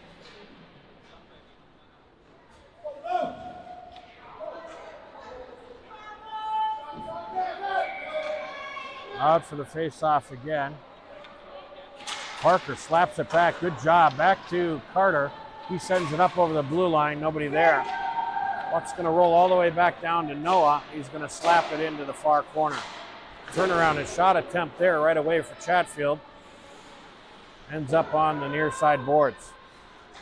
Out for the face-off again. Parker slaps it back. Good job. Back to Carter. He sends it up over the blue line. Nobody there. Puck's going to roll all the way back down to Noah. He's going to slap it into the far corner. Turnaround and shot attempt there right away for Chatfield. Ends up on the near side boards.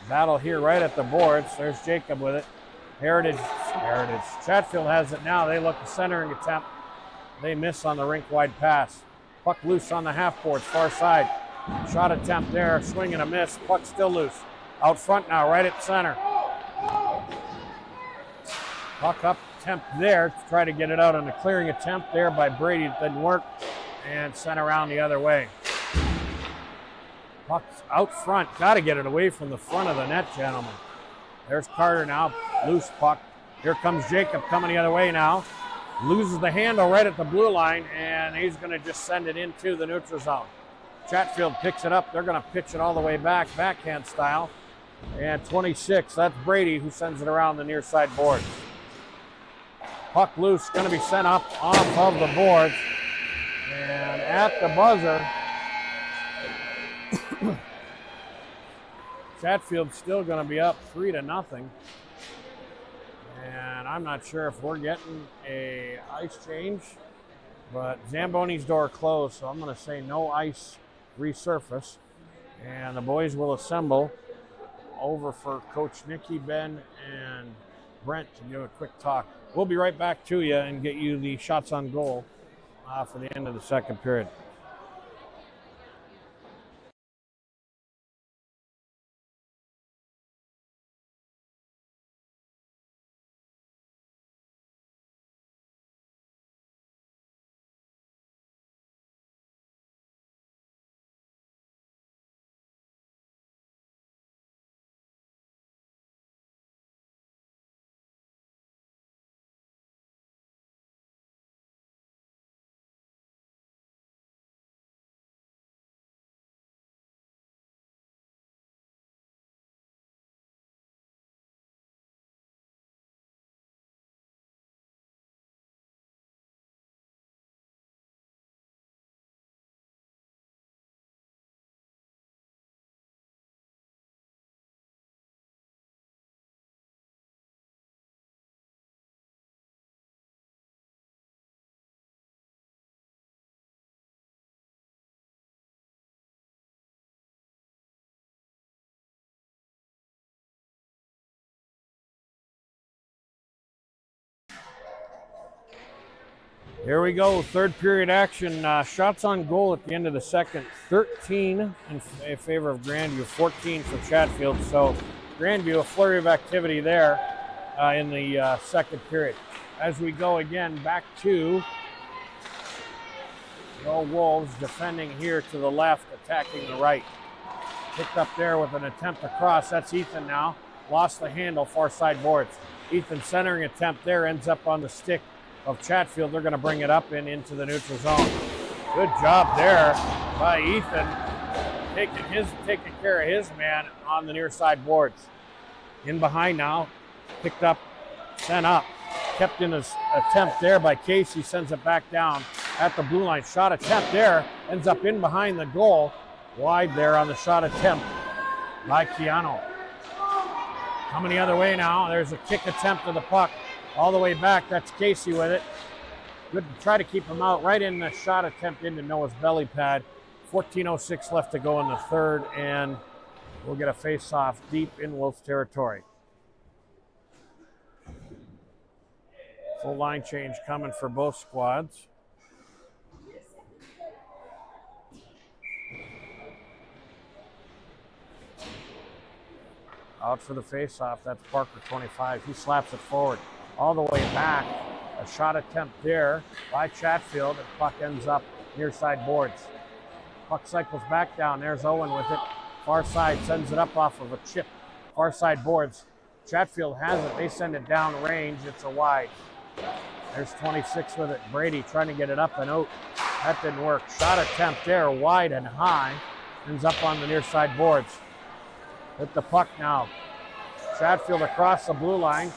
Battle here right at the boards. There's Jacob with it. Heritage. Chatfield has it now. They look a centering attempt. They miss on the rink-wide pass. Puck loose on the half boards, far side. Shot attempt there, swing and a miss. Puck still loose. Out front now, right at center. Puck up attempt there to try to get it out on a clearing attempt there by Brady. It didn't work. And sent around the other way. Puck's out front. Got to get it away from the front of the net, gentlemen. There's Carter now. Loose puck. Here comes Jacob coming the other way now. Loses the handle right at the blue line, and he's going to just send it into the neutral zone. Chatfield picks it up. They're going to pitch it all the way back, backhand style. And 26, that's Brady who sends it around the near side boards. Puck loose, going to be sent up off of the boards. And at the buzzer, Chatfield's still going to be up 3-0. And I'm not sure if we're getting a ice change, but Zamboni's door closed, so I'm going to say no ice resurface. And the boys will assemble over for Coach Nicky, Ben, and Brent to give a quick talk. We'll be right back to you and get you the shots on goal for the end of the second period. Here we go, third period action. Shots on goal at the end of the second. 13 in favor of Grandview, 14 for Chatfield. So Grandview, a flurry of activity there in the second period. As we go again back to the Wolves defending here to the left, attacking the right. Picked up there with an attempt to cross. That's Ethan now. Lost the handle, far side boards. Ethan centering attempt there ends up on the stick of Chatfield. They're going to bring it up and into the neutral zone. Good job there by Ethan, taking care of his man on the near side boards. In behind now, picked up, sent up, kept in his attempt there by Casey, sends it back down at the blue line. Shot attempt there, ends up in behind the goal, wide there on the shot attempt by Keanu. Coming the other way now, there's a kick attempt to the puck. All the way back, that's Casey with it. Good to try to keep him out right in the shot attempt into Noah's belly pad. 14:06 left to go in the third, and we'll get a face-off deep in Wolves territory. Full line change coming for both squads. Out for the face-off. That's Parker, 25. He slaps it forward all the way back. A shot attempt there by Chatfield, and puck ends up near side boards. Puck cycles back down. There's Owen with it. Far side, sends it up off of a chip. Far side boards. Chatfield has it. They send it down range. It's a wide. There's 26 with it. Brady trying to get it up and out. That didn't work. Shot attempt there, wide and high. Ends up on the near side boards. With the puck now. Chatfield across the blue line.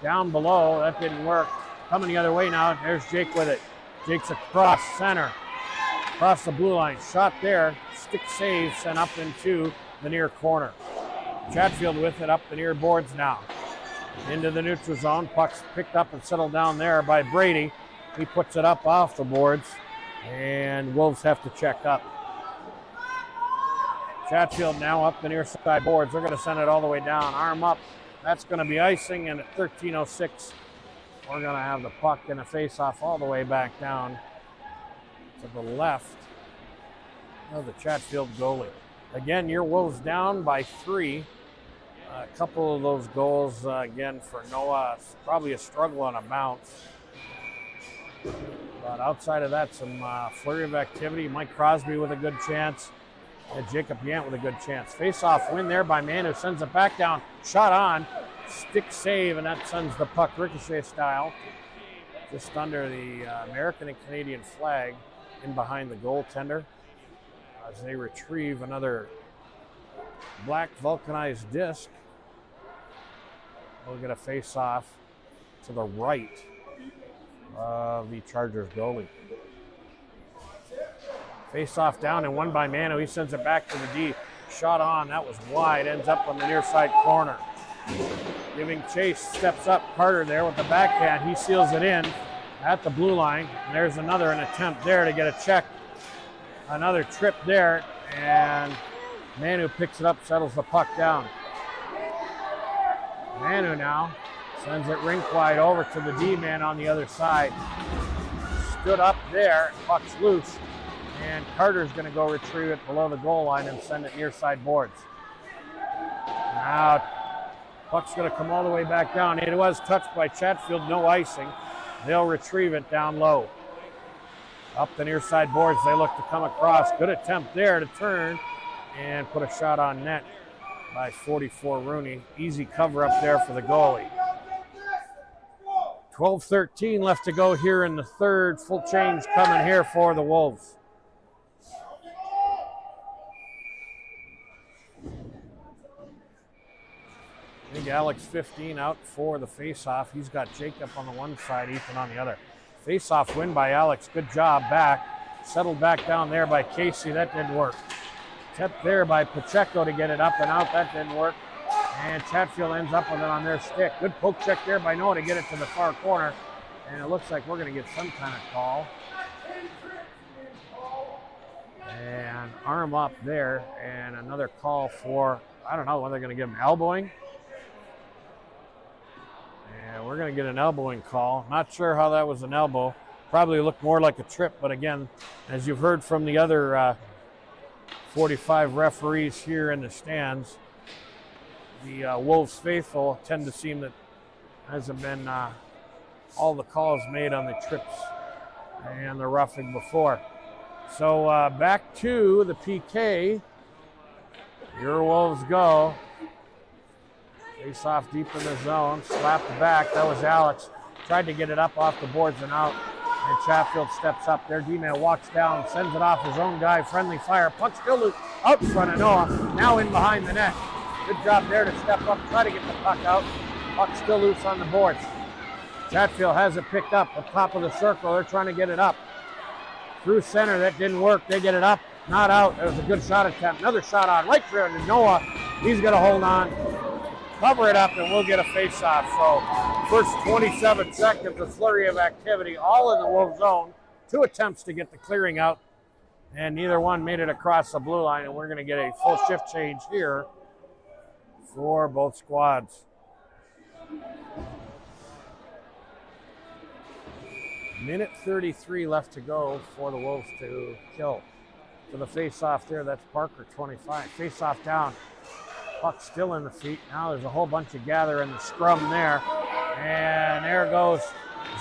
Down below. That didn't work. Coming the other way now. There's Jake with it. Jake's across center. Across the blue line. Shot there. Stick save sent up into the near corner. Chatfield with it up the near boards now. Into the neutral zone. Puck's picked up and settled down there by Brady. He puts it up off the boards. And Wolves have to check up. Chatfield now up the near side boards. They're going to send it all the way down. Arm up. That's going to be icing. And at 13:06, we're going to have the puck and a face-off all the way back down to the left of the Chatfield goalie. Again, your Wolves down by 3. A couple of those goals, again, for Noah, probably a struggle on a bounce. But outside of that, some flurry of activity. Mike Crosby with a good chance. And Jacob Yant with a good chance. Face-off win there by Manu. Sends it back down. Shot on. Stick save, and that sends the puck ricochet style just under the American and Canadian flag in behind the goaltender as they retrieve another black vulcanized disc. We'll get a face-off to the right of the Chargers goalie. Face-off down and won by Manu. He sends it back to the D. Shot on. That was wide. Ends up on the near side corner. Giving chase. Steps up. Carter there with the backhand. He seals it in at the blue line. And there's an attempt there to get a check. Another trip there. And Manu picks it up, settles the puck down. Manu now sends it rink wide over to the D-man on the other side. Stood up there. Puck's loose. And Carter's going to go retrieve it below the goal line and send it near side boards. Now, puck's going to come all the way back down. It was touched by Chatfield, no icing. They'll retrieve it down low. Up the near side boards, they look to come across. Good attempt there to turn and put a shot on net by 44 Rooney. Easy cover up there for the goalie. 12:13 left to go here in the third. Full change coming here for the Wolves. Big Alex 15 out for the face-off. He's got Jacob on the one side, Ethan on the other. Face-off win by Alex. Good job back. Settled back down there by Casey. That didn't work. Tipped there by Pacheco to get it up and out. That didn't work. And Chatfield ends up with it on their stick. Good poke check there by Noah to get it to the far corner. And it looks like we're going to get some kind of call. And arm up there. And another call for, I don't know whether they're going to give him elbowing. And we're going to get an elbowing call. Not sure how that was an elbow. Probably looked more like a trip. But again, as you've heard from the other 45 referees here in the stands, the Wolves faithful tend to seem that hasn't been all the calls made on the trips and the roughing before. So back to the PK. Your Wolves go. Face off deep in the zone. Slapped back. That was Alex. Tried to get it up off the boards and out. And Chatfield steps up there. D-man walks down, sends it off his own guy. Friendly fire. Puck still loose out in front of Noah. Now in behind the net. Good job there to step up, try to get the puck out. Puck still loose on the boards. Chatfield has it picked up at the top of the circle. They're trying to get it up. Through center, that didn't work. They get it up, not out. That was a good shot attempt. Another shot on right there to Noah. He's going to hold on, cover it up, and we'll get a face-off. So first 27 seconds, a flurry of activity, all in the Wolves zone. 2 attempts to get the clearing out, and neither one made it across the blue line, and we're going to get a full shift change here for both squads. Minute 33 left to go for the Wolves to kill. For the face-off there, that's Parker, 25. Face-off down. Puck still in the feet. Now there's a whole bunch of gather in the scrum there. And there goes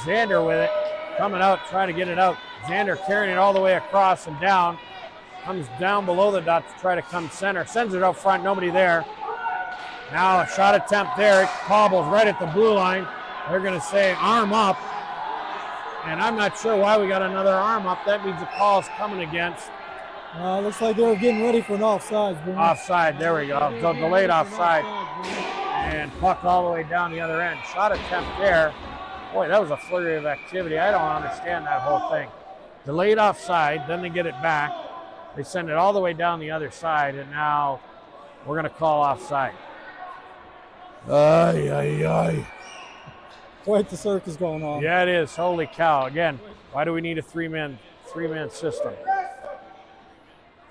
Xander with it. Coming out, trying to get it out. Xander carrying it all the way across and down. Comes down below the dot to try to come center. Sends it up front, nobody there. Now a shot attempt there. It cobbles right at the blue line. They're going to say arm up. And I'm not sure why we got another arm up. That means the call's coming against. Looks like they were getting ready for an offside. Boomer. Offside, there we go. So delayed offside. And puck all the way down the other end. Shot attempt there. Boy, that was a flurry of activity. I don't understand that whole thing. Delayed offside, then they get it back. They send it all the way down the other side, and now we're going to call offside. Ay, ay, ay. Quite the circus going on. Yeah, it is. Holy cow. Again, why do we need a three-man system?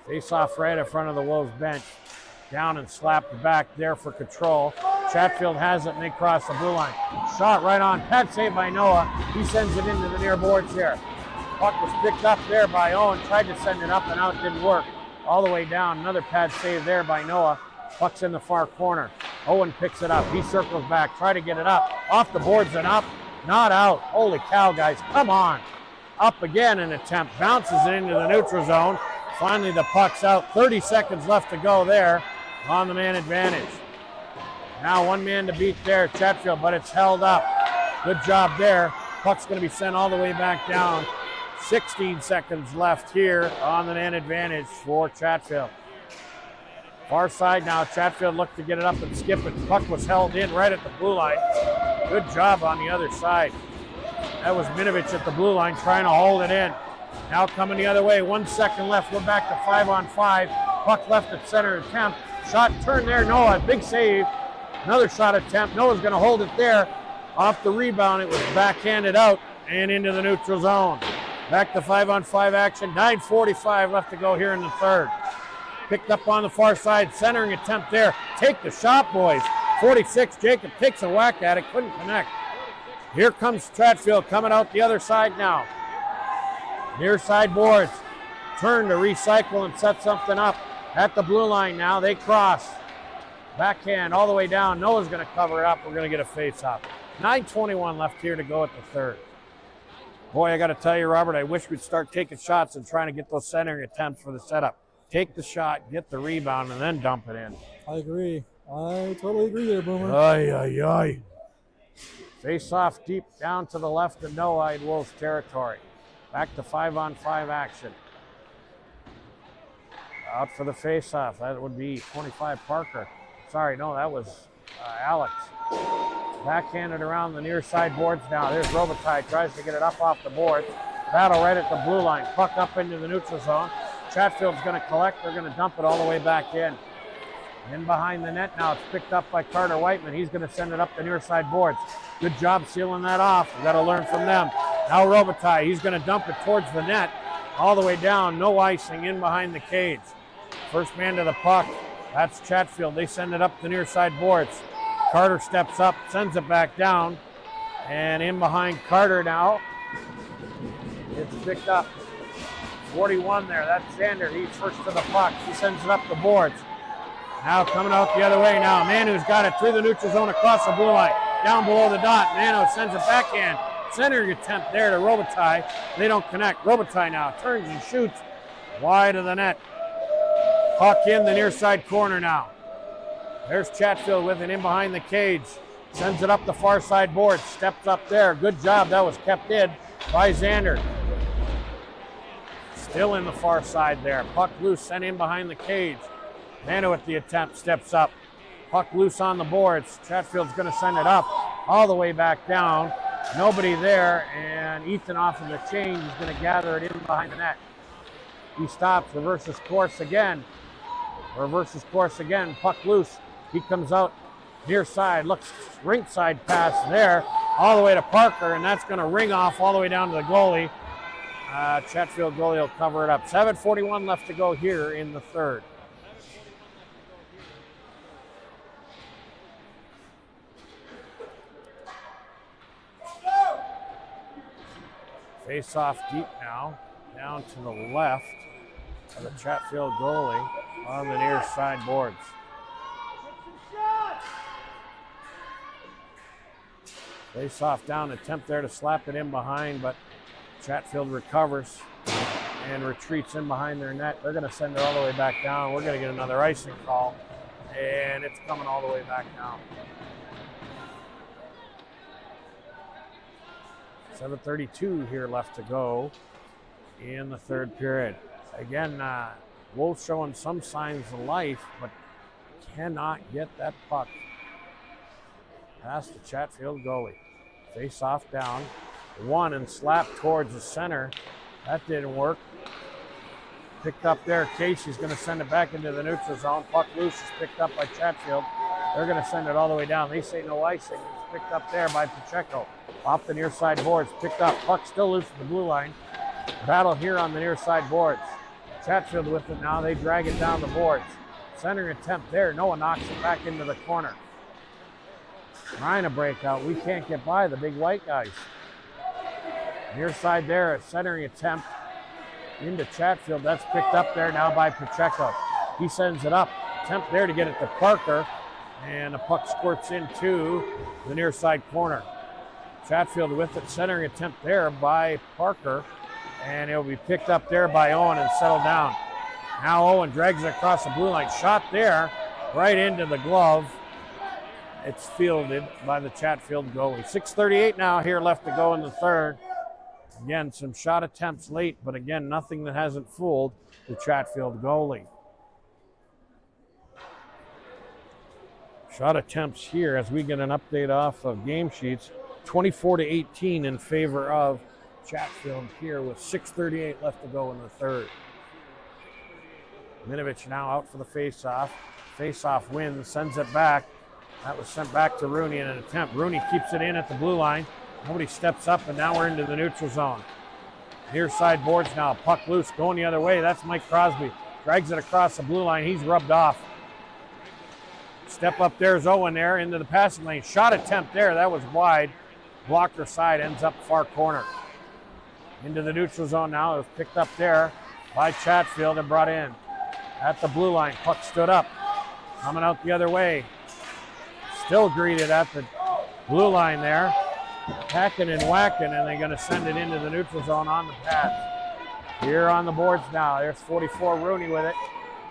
Face off right in front of the Wolves bench. Down and slapped back there for control. Chatfield has it and they cross the blue line. Shot right on. Pad save by Noah. He sends it into the near boards here. Puck was picked up there by Owen. Tried to send it up and out. Didn't work. All the way down. Another pad save there by Noah. Puck's in the far corner. Owen picks it up. He circles back. Try to get it up. Off the boards and up. Not out. Holy cow, guys. Come on. Up again an attempt. Bounces it into the neutral zone. Finally, the puck's out. 30 seconds left to go there on the man advantage. Now one man to beat there, Chatfield, but it's held up. Good job there. Puck's going to be sent all the way back down. 16 seconds left here on the man advantage for Chatfield. Far side now. Chatfield looked to get it up and skip it. Puck was held in right at the blue line. Good job on the other side. That was Minovich at the blue line trying to hold it in. Now coming the other way, 1 second left, we're back to 5-on-5. Puck left at center attempt. Shot turn there, Noah, big save. Another shot attempt, Noah's gonna hold it there. Off the rebound, it was backhanded out and into the neutral zone. Back to 5-on-5 action, 9:45 left to go here in the third. Picked up on the far side, centering attempt there. Take the shot, boys. 46, Jacob takes a whack at it, couldn't connect. Here comes Chatfield coming out the other side now. Near side boards, turn to recycle and set something up at the blue line now. They cross. Backhand all the way down. Noah's going to cover it up. We're going to get a face-off. 9:21 left here to go at the third. Boy, I got to tell you, Robert, I wish we'd start taking shots and trying to get those centering attempts for the setup. Take the shot, get the rebound, and then dump it in. I agree. I totally agree there, Boomer. Ay, ay, ay. Face-off deep down to the left of Noah in Wolves territory. Back to 5-on-5 action. Out for the face-off. That would be 25 Parker. Sorry, no, that was Alex. Backhanded around the near side boards now. There's Robitaille. Tries to get it up off the boards. Battle right at the blue line. Puck up into the neutral zone. Chatfield's going to collect. They're going to dump it all the way back in. In behind the net now. It's picked up by Carter Whiteman. He's going to send it up the near side boards. Good job sealing that off. We've got to learn from them. Now Robitaille, he's going to dump it towards the net, all the way down, no icing, in behind the cage. First man to the puck, that's Chatfield. They send it up the near side boards. Carter steps up, sends it back down, and in behind Carter now. It's picked up. 41 there, that's Xander. He's first to the puck. He sends it up the boards. Now coming out the other way now. Manu's got it through the neutral zone across the blue line. Down below the dot. Manu sends it backhand. Centering attempt there to Robitaille. They don't connect. Robitaille now turns and shoots wide of the net. Puck in the near side corner now. There's Chatfield with it in behind the cage. Sends it up the far side board. Steps up there. Good job. That was kept in by Xander. Still in the far side there. Puck loose, sent in behind the cage. Manu at the attempt, steps up. Puck loose on the boards. Chatfield's going to send it up all the way back down. Nobody there, and Ethan off of the chain. He's going to gather it in behind the net. He stops, reverses course again. Puck loose. He comes out near side, looks rink side pass there, all the way to Parker, and that's going to ring off all the way down to the goalie. Chatfield goalie will cover it up. 7:41 left to go here in the third. Face off deep now, down to the left of the Chatfield goalie on the near side boards. Face off down, attempt there to slap it in behind, but Chatfield recovers and retreats in behind their net. They're going to send it all the way back down. We're going to get another icing call, and it's coming all the way back down. 7:32 here left to go in the third period. Again, Wolves showing some signs of life, but cannot get that puck past the Chatfield goalie. Face off down, one and slap towards the center. That didn't work. Picked up there. Casey's going to send it back into the neutral zone. Puck loose is picked up by Chatfield. They're going to send it all the way down. They say no icing. It's picked up there by Pacheco. Off the near side boards. Picked up. Puck still loose at the blue line. Battle here on the near side boards. Chatfield with it now. They drag it down the boards. Center attempt there. Noah knocks it back into the corner. Trying to break out. We can't get by the big white guys. Near side there, a centering attempt into Chatfield. That's picked up there now by Pacheco. He sends it up. Attempt there to get it to Parker. And the puck squirts into the near side corner. Chatfield with it. Centering attempt there by Parker. And it'll be picked up there by Owen and settled down. Now Owen drags it across the blue line. Shot there, right into the glove. It's fielded by the Chatfield goalie. 6:38 now here left to go in the third. Again, some shot attempts late, but again, nothing that hasn't fooled the Chatfield goalie. Shot attempts here as we get an update off of game sheets. 24-18 in favor of Chatfield here with 6:38 left to go in the third. Minovich now out for the face-off. Face-off wins, sends it back. That was sent back to Rooney in an attempt. Rooney keeps it in at the blue line. Nobody steps up, and now we're into the neutral zone. Near side boards now. Puck loose, going the other way. That's Mike Crosby. Drags it across the blue line. He's rubbed off. Step up there's Owen there into the passing lane. Shot attempt there. That was wide. Blocker side ends up far corner. Into the neutral zone now. It was picked up there by Chatfield and brought in. At the blue line. Puck stood up. Coming out the other way. Still greeted at the blue line there. Hacking and whacking, and they're going to send it into the neutral zone on the pads. Here on the boards now. There's 44 Rooney with it.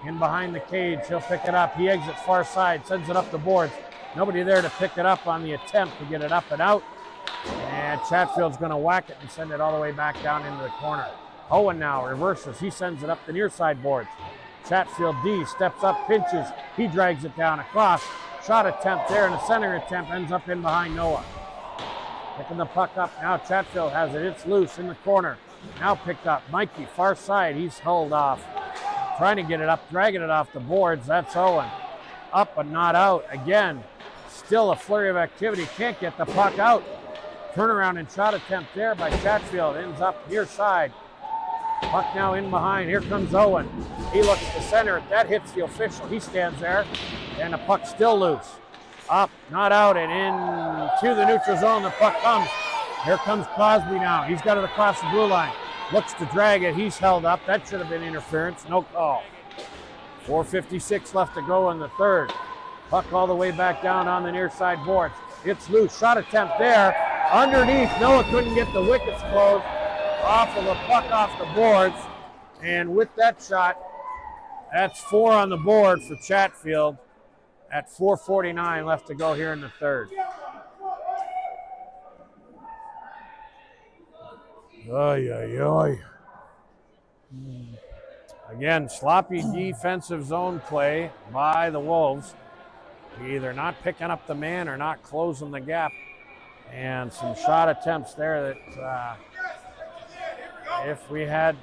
In behind the cage. He'll pick it up. He exits far side. Sends it up the boards. Nobody there to pick it up on the attempt to get it up and out. And Chatfield's going to whack it and send it all the way back down into the corner. Owen now reverses. He sends it up the near side boards. Chatfield D steps up, pinches. He drags it down across. Shot attempt there, and a center attempt ends up in behind Noah. Picking the puck up. Now Chatfield has it. It's loose in the corner. Now picked up. Mikey, far side. He's held off. Trying to get it up, dragging it off the boards. That's Owen. Up but not out. Again, still a flurry of activity. Can't get the puck out. Turnaround and shot attempt there by Chatfield. Ends up near side. Puck now in behind. Here comes Owen. He looks to center. That hits the official. He stands there. And the puck's still loose. Up, not out, and into the neutral zone. The puck comes. Here comes Crosby now. He's got it across the blue line. Looks to drag it. He's held up. That should have been interference. No call. 4:56 left to go in the third. Puck all the way back down on the near side boards. It's loose. Shot attempt there. Underneath. Noah couldn't get the wickets closed. Off of the puck off the boards. And with that shot, that's 4 on the board for Chatfield at 4:49 left to go here in the third. Oy, oy, oy. Again, sloppy defensive zone play by the Wolves. Either not picking up the man or not closing the gap. And some shot attempts there that if we had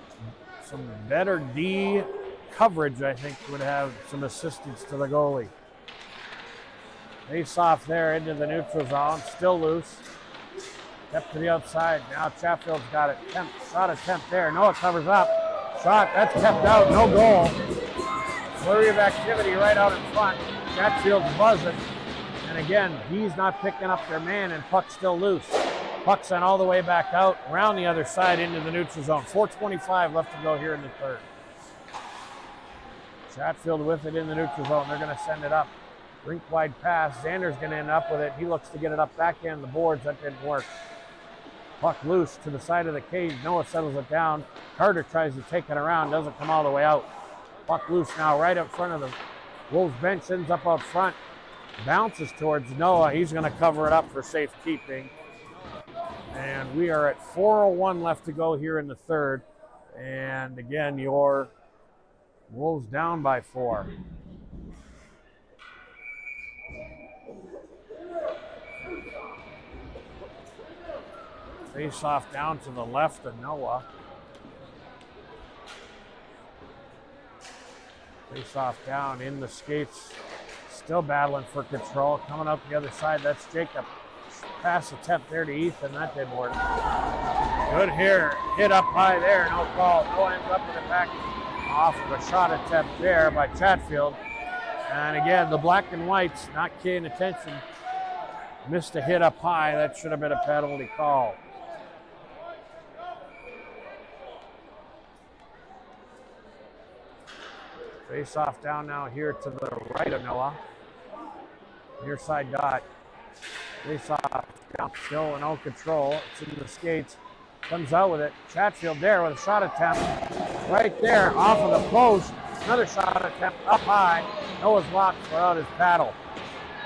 some better D coverage, I think would have some assistance to the goalie. Face off there into the neutral zone, still loose. Step to the outside. Now Chatfield's got it. Shot attempt there. Noah covers up. Shot, that's kept out. No goal. Flurry of activity right out in front. Chatfield's buzzing. And again, he's not picking up their man, and puck's still loose. Puck sent all the way back out, around the other side into the neutral zone. 4:25 left to go here in the third. Chatfield with it in the neutral zone. They're going to send it up. Rink wide pass. Xander's going to end up with it. He looks to get it up backhand the boards. That didn't work. Puck loose to the side of the cage. Noah settles it down. Carter tries to take it around. Doesn't come all the way out. Puck loose now right up front of the Wolves bench. Ends up out front. Bounces towards Noah. He's going to cover it up for safekeeping. And we are at 4:01 left to go here in the third. And again, your Wolves down by 4. Face off down to the left of Noah. Face off down in the skates. Still battling for control. Coming out the other side, that's Jacob. Pass attempt there to Ethan. That didn't work. Good here. Hit up high there. No call. Noah ends up with it back off of a shot attempt there by Chatfield. And again, the black and whites not paying attention. Missed a hit up high. That should have been a penalty call. Face off down now here to the right of Noah. Near side dot. Face off down still in all control. It's in the skates. Comes out with it. Chatfield there with a shot attempt. Right there off of the post. Another shot attempt up high. Noah's blocked without his paddle.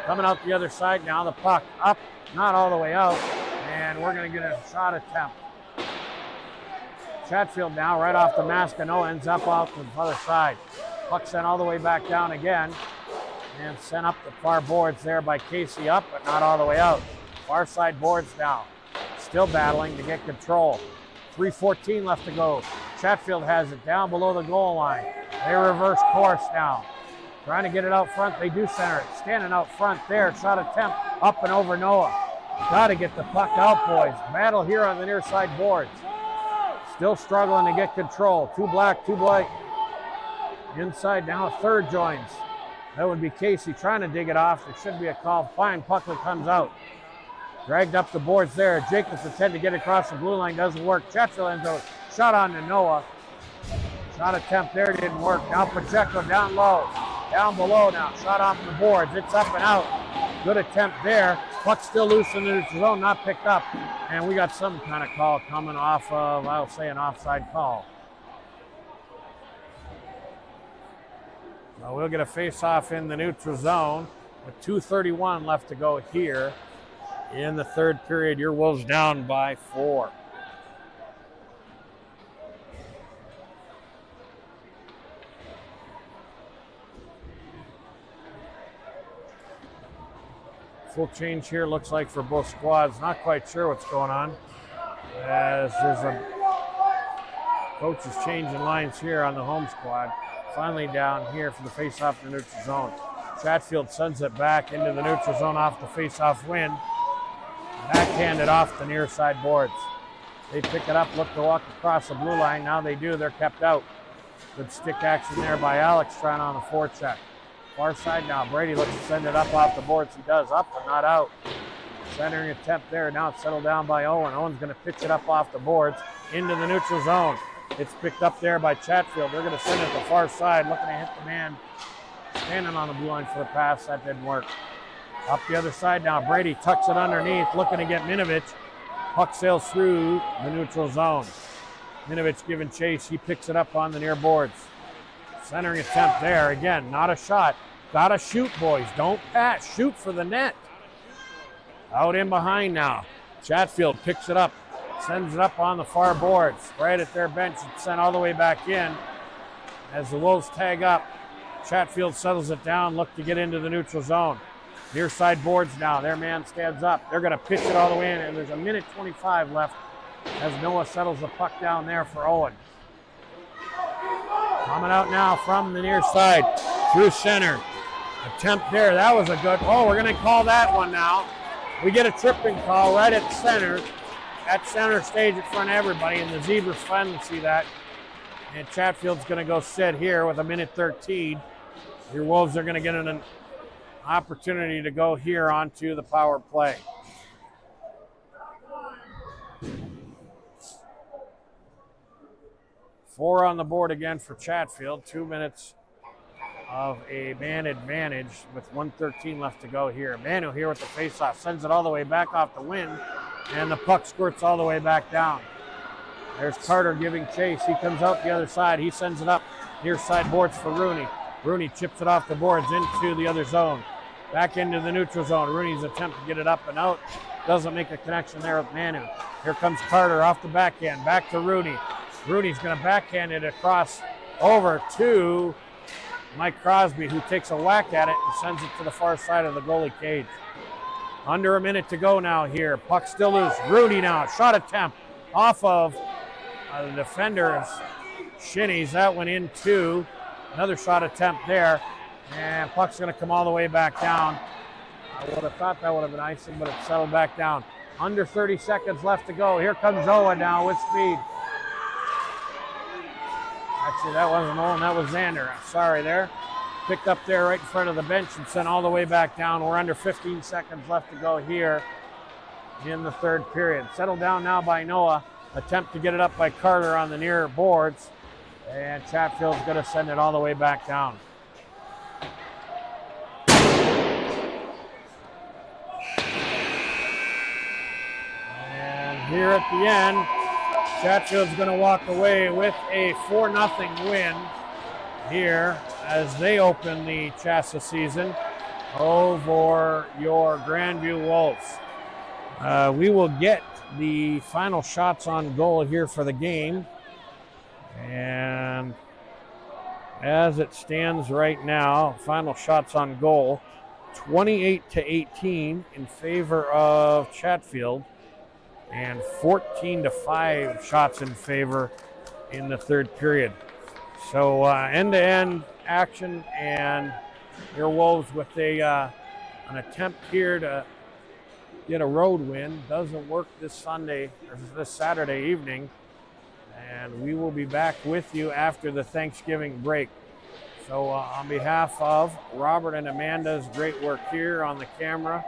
Coming out the other side now. The puck up, not all the way out. And we're going to get a shot attempt. Chatfield now right off the mask of Noah ends up out to the other side. Puck sent all the way back down again and sent up the far boards there by Casey up, but not all the way out. Far side boards now. Still battling to get control. 3:14 left to go. Chatfield has it down below the goal line. They reverse course now. Trying to get it out front. They do center it. Standing out front there. Shot attempt up and over Noah. Got to get the puck out, boys. Battle here on the near side boards. Still struggling to get control. Two black, two white. Inside now, third joins. That would be Casey trying to dig it off. There should be a call. Fine, puck that comes out. Dragged up the boards there. Jacobs attempted to get across the blue line. Doesn't work. Chatfield ends up. Shot on to Noah. Shot attempt there didn't work. Now Pacheco down low. Down below now. Shot off the boards. It's up and out. Good attempt there. Puck still loose in the neutral zone. Not picked up. And we got some kind of call coming off of, I'll say, an offside call. We'll get a face-off in the neutral zone with 2:31 left to go here in the third period. Your Wolves down by 4. Full change here looks like for both squads. Not quite sure what's going on as there's a coach is changing lines here on the home squad. Finally down here for the face-off in the neutral zone. Chatfield sends it back into the neutral zone off the face-off win. Backhanded off the near side boards. They pick it up, look to walk across the blue line. Now they do, they're kept out. Good stick action there by Alex trying on the forecheck. Far side now, Brady looks to send it up off the boards. He does, up but not out. Centering attempt there, now it's settled down by Owen. Owen's gonna pitch it up off the boards into the neutral zone. It's picked up there by Chatfield. They're going to send it to the far side, looking to hit the man standing on the blue line for the pass. That didn't work. Up the other side now. Brady tucks it underneath, looking to get Minovich. Puck sails through the neutral zone. Minovich giving chase. He picks it up on the near boards. Centering attempt there. Again, not a shot. Got to shoot, boys. Don't pass. Shoot for the net. Out in behind now. Chatfield picks it up. Sends it up on the far boards, right at their bench. It's sent all the way back in. As the Wolves tag up, Chatfield settles it down, look to get into the neutral zone. Near side boards now, their man stands up. They're gonna pitch it all the way in, and there's a minute 25 left as Noah settles the puck down there for Owen. Coming out now from the near side, through center. Attempt there, that was a good, oh, we're gonna call that one now. We get a tripping call right at center. At center stage in front of everybody, and the Zebras finally see that. And Chatfield's going to go sit here with a minute 13. Your Wolves are going to get an opportunity to go here onto the power play. 4 on the board again for Chatfield. 2 minutes of a man advantage with 1:13 left to go here. Manu here with the faceoff, sends it all the way back off the wind, and the puck squirts all the way back down. There's Carter giving chase. He comes out the other side. He sends it up near side boards for Rooney. Rooney chips it off the boards into the other zone. Back into the neutral zone. Rooney's attempt to get it up and out. Doesn't make a connection there with Manu. Here comes Carter off the backhand. Back to Rooney. Rooney's going to backhand it across over to Mike Crosby, who takes a whack at it and sends it to the far side of the goalie cage. Under a minute to go now here. Puck still loose. Rooney now. Shot attempt off of the defender's shinnies. That went into another shot attempt there. And puck's going to come all the way back down. I would have thought that would have been icing, but it settled back down. Under 30 seconds left to go. Here comes Owen now with speed. Actually, that wasn't Owen, that was Xander. Sorry there. Picked up there right in front of the bench and sent all the way back down. We're under 15 seconds left to go here in the third period. Settled down now by Noah. Attempt to get it up by Carter on the near boards. And Chatfield's going to send it all the way back down. And here at the end, Chatfield's going to walk away with a 4-0 win here as they open the Chassa season over your Grandview Wolves. We will get the final shots on goal here for the game. And as it stands right now, final shots on goal, 28-18 in favor of Chatfield, and 14-5 shots in favor in the third period. So end-to-end action, and your Wolves with an attempt here to get a road win. Doesn't work this Saturday evening, and we will be back with you after the Thanksgiving break. So on behalf of Robert and Amanda's great work here on the camera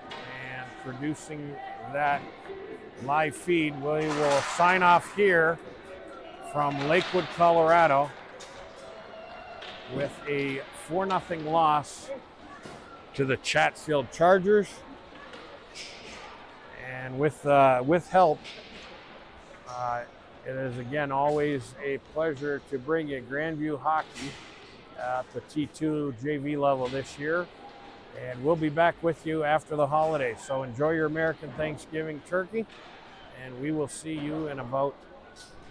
and producing that live feed, we will sign off here from Lakewood, Colorado with a 4-0 loss to the Chatfield Chargers. And with help, it is again always a pleasure to bring you Grandview hockey at the T2 JV level this year. And we'll be back with you after the holidays. So enjoy your American Thanksgiving turkey, and we will see you in about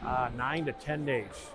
9 to 10 days.